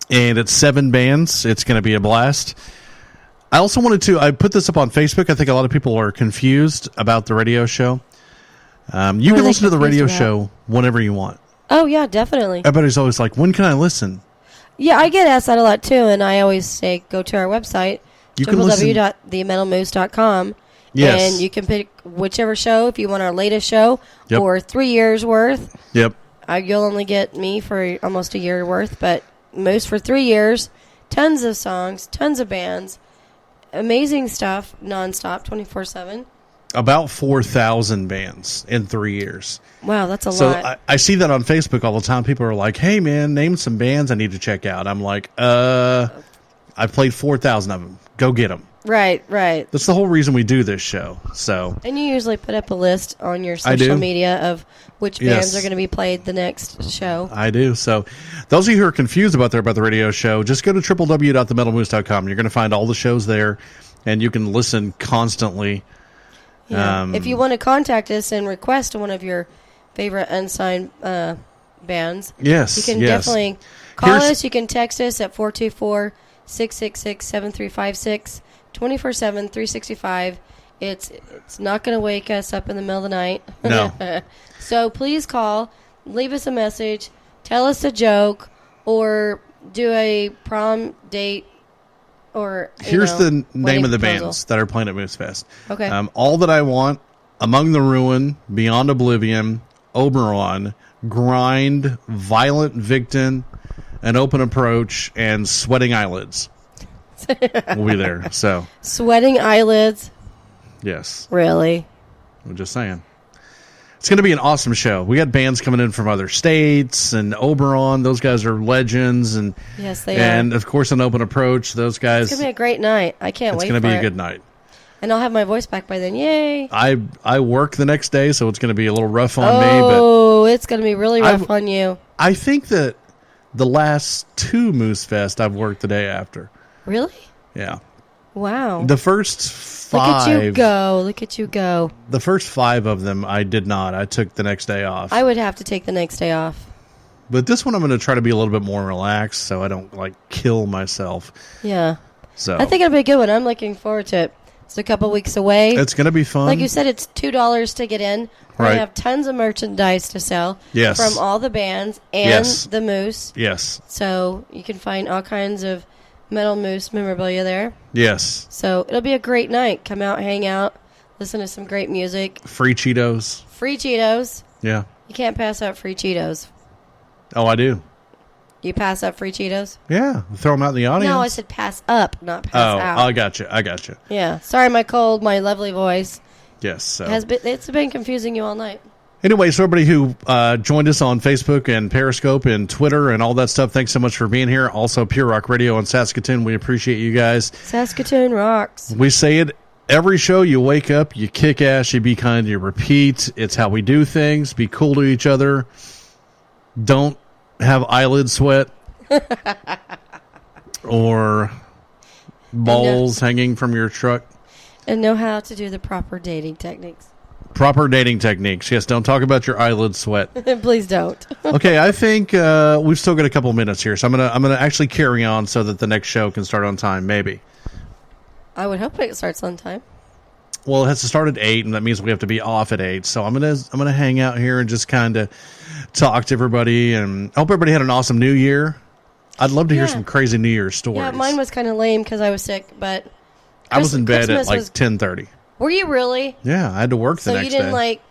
C: and it's 7 bands. It's going to be a blast. I also I put this up on Facebook. I think a lot of people are confused about the radio show. You
D: What are
C: can
D: they
C: listen to the radio
D: confused about?
C: show whenever you want.
D: Oh, yeah, definitely.
C: Everybody's always like, when can I listen?
D: Yeah, I get asked that a lot, too, and I always say go to our website,
C: You can listen-
D: www.themetalmoose.com,
C: Yes.
D: and you can pick whichever show, if you want our latest show,
C: Yep.
D: or 3 years worth.
C: Yep.
D: You'll only get me for almost a year worth, but Moose for 3 years, tons of songs, tons of bands, amazing stuff, nonstop, 24/7.
C: About 4,000 bands in 3 years.
D: Wow, that's a
C: So
D: lot.
C: I see that on Facebook all the time. People are like, hey, man, name some bands I need to check out. I'm like, I've played 4,000 of them. Go get them.
D: Right.
C: That's the whole reason we do this show. So
D: And you usually put up a list on your
C: I do.
D: social media of which bands
C: Yes.
D: are going to be played the next show.
C: I do. So those of you who are confused about the radio show, just go to www.themetalmoose.com. You're going to find all the shows there, and you can listen constantly.
D: Yeah. If you want to contact us and request one of your favorite unsigned bands,
C: Yes,
D: you can
C: yes.
D: definitely call
C: Here's-
D: us. You can text us at 424-666-7356, 24/7, 365. It's not going to wake us up in the middle of the night.
C: No.
D: So please call, leave us a message, tell us a joke, or do a prom date. Or
C: Here's the name
D: wedding
C: of the
D: proposal.
C: bands that are playing at Moose Fest.
D: Okay.
C: All That I Want, Among the Ruin, Beyond Oblivion, Oberon, Grind, Violent Victim, An Open Approach, and Sweating Eyelids. We'll be there. So,
D: Sweating Eyelids.
C: yes.
D: Really?
C: I'm just saying. It's going to be an awesome show. We got bands coming in from other states, and Oberon, those guys are legends, and
D: Yes, they
C: and
D: are.
C: of course, An Open Approach, those guys.
D: It's going to be a great night. I can't
C: It's
D: wait
C: going
D: for
C: to be
D: it.
C: a good night.
D: And I'll have my voice back by then. Yay!
C: I work the next day, so it's going to be a little rough on me. But
D: Oh, it's going to be really rough on you.
C: I think that the last 2 Moose Fest I've worked the day after.
D: Really?
C: Yeah.
D: Wow.
C: The first 5.
D: Look at you go. Look at you go.
C: The first 5 of them I did not. I took the next day off.
D: I would have to take the next day off.
C: But this one I'm going to try to be a little bit more relaxed so I don't like kill myself.
D: Yeah.
C: So
D: I think it'll be a good one. I'm looking forward to it. It's a couple weeks away.
C: it's going to be fun.
D: Like you said, it's $2 to get in. We're
C: Right.
D: going to have tons of merchandise to sell.
C: Yes.
D: From all the bands and
C: Yes.
D: the Moose.
C: Yes.
D: So you can find all kinds of Metal Moose memorabilia there.
C: Yes.
D: So it'll be a great night. Come out, hang out, listen to some great music.
C: Free Cheetos.
D: Free Cheetos.
C: Yeah.
D: You can't pass up free Cheetos.
C: Oh, I do.
D: You pass up free Cheetos?
C: Yeah. Throw them out in the audience.
D: No, I said pass up, not pass out.
C: I got you. I got you.
D: Yeah. Sorry, my cold, my lovely voice
C: Yes. So.
D: it's been confusing you all night.
C: Anyway, so everybody who joined us on Facebook and Periscope and Twitter and all that stuff, thanks so much for being here. Also, Pure Rock Radio in Saskatoon. We appreciate you guys.
D: Saskatoon rocks.
C: We say it every show. You wake up, you kick ass, you be kind, you repeat. It's how we do things. Be cool to each other. Don't have eyelid sweat or balls hanging from your truck.
D: And know how to do the proper dating techniques.
C: Proper dating techniques. Yes, don't talk about your eyelid sweat.
D: Please don't.
C: Okay, I think we've still got a couple minutes here, so I'm gonna actually carry on so that the next show can start on time. Maybe.
D: I would hope it starts on time.
C: Well, it has to start at 8, and that means we have to be off at 8. So I'm gonna hang out here and just kind of talk to everybody, and I hope everybody had an awesome New Year. I'd love to hear some crazy New Year's stories.
D: Yeah, mine was kind of lame because I was sick, but
C: I was in bed
D: Christmas
C: at like
D: was-
C: 10:30.
D: Were you really?
C: Yeah, I had to work the
D: So
C: next
D: you didn't
C: day.
D: like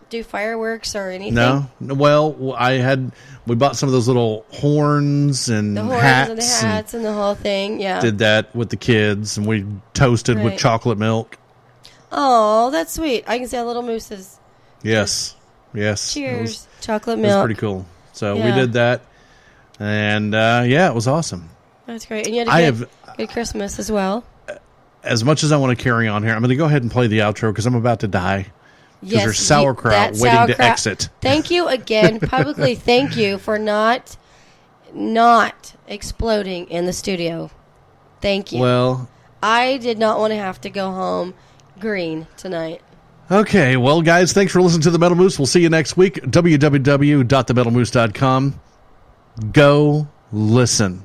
D: do fireworks or anything?
C: No, well, we bought some of those little horns and
D: The horns
C: hats,
D: and the hats and the whole thing. Yeah.
C: did that with the kids, and we toasted with
D: Right.
C: chocolate milk.
D: Oh, that's sweet. I can see a little mooses.
C: Yes, yes.
D: Cheers. Chocolate
C: It was
D: milk.
C: pretty cool. So we
D: Yeah.
C: did that, and yeah, it was awesome.
D: That's great. And you had
C: I
D: a
C: have-
D: good Christmas as well.
C: As much as I want to carry on here, I'm going to go ahead and play the outro because I'm about to die. Because there's sauerkraut
D: that
C: waiting to
D: sauerkraut.
C: exit.
D: Thank you again, publicly. Thank you for not exploding in the studio. Thank you.
C: Well,
D: I did not want to have to go home green tonight.
C: okay. Well, guys, thanks for listening to The Metal Moose. We'll see you next week. www.themetalmoose.com. Go listen.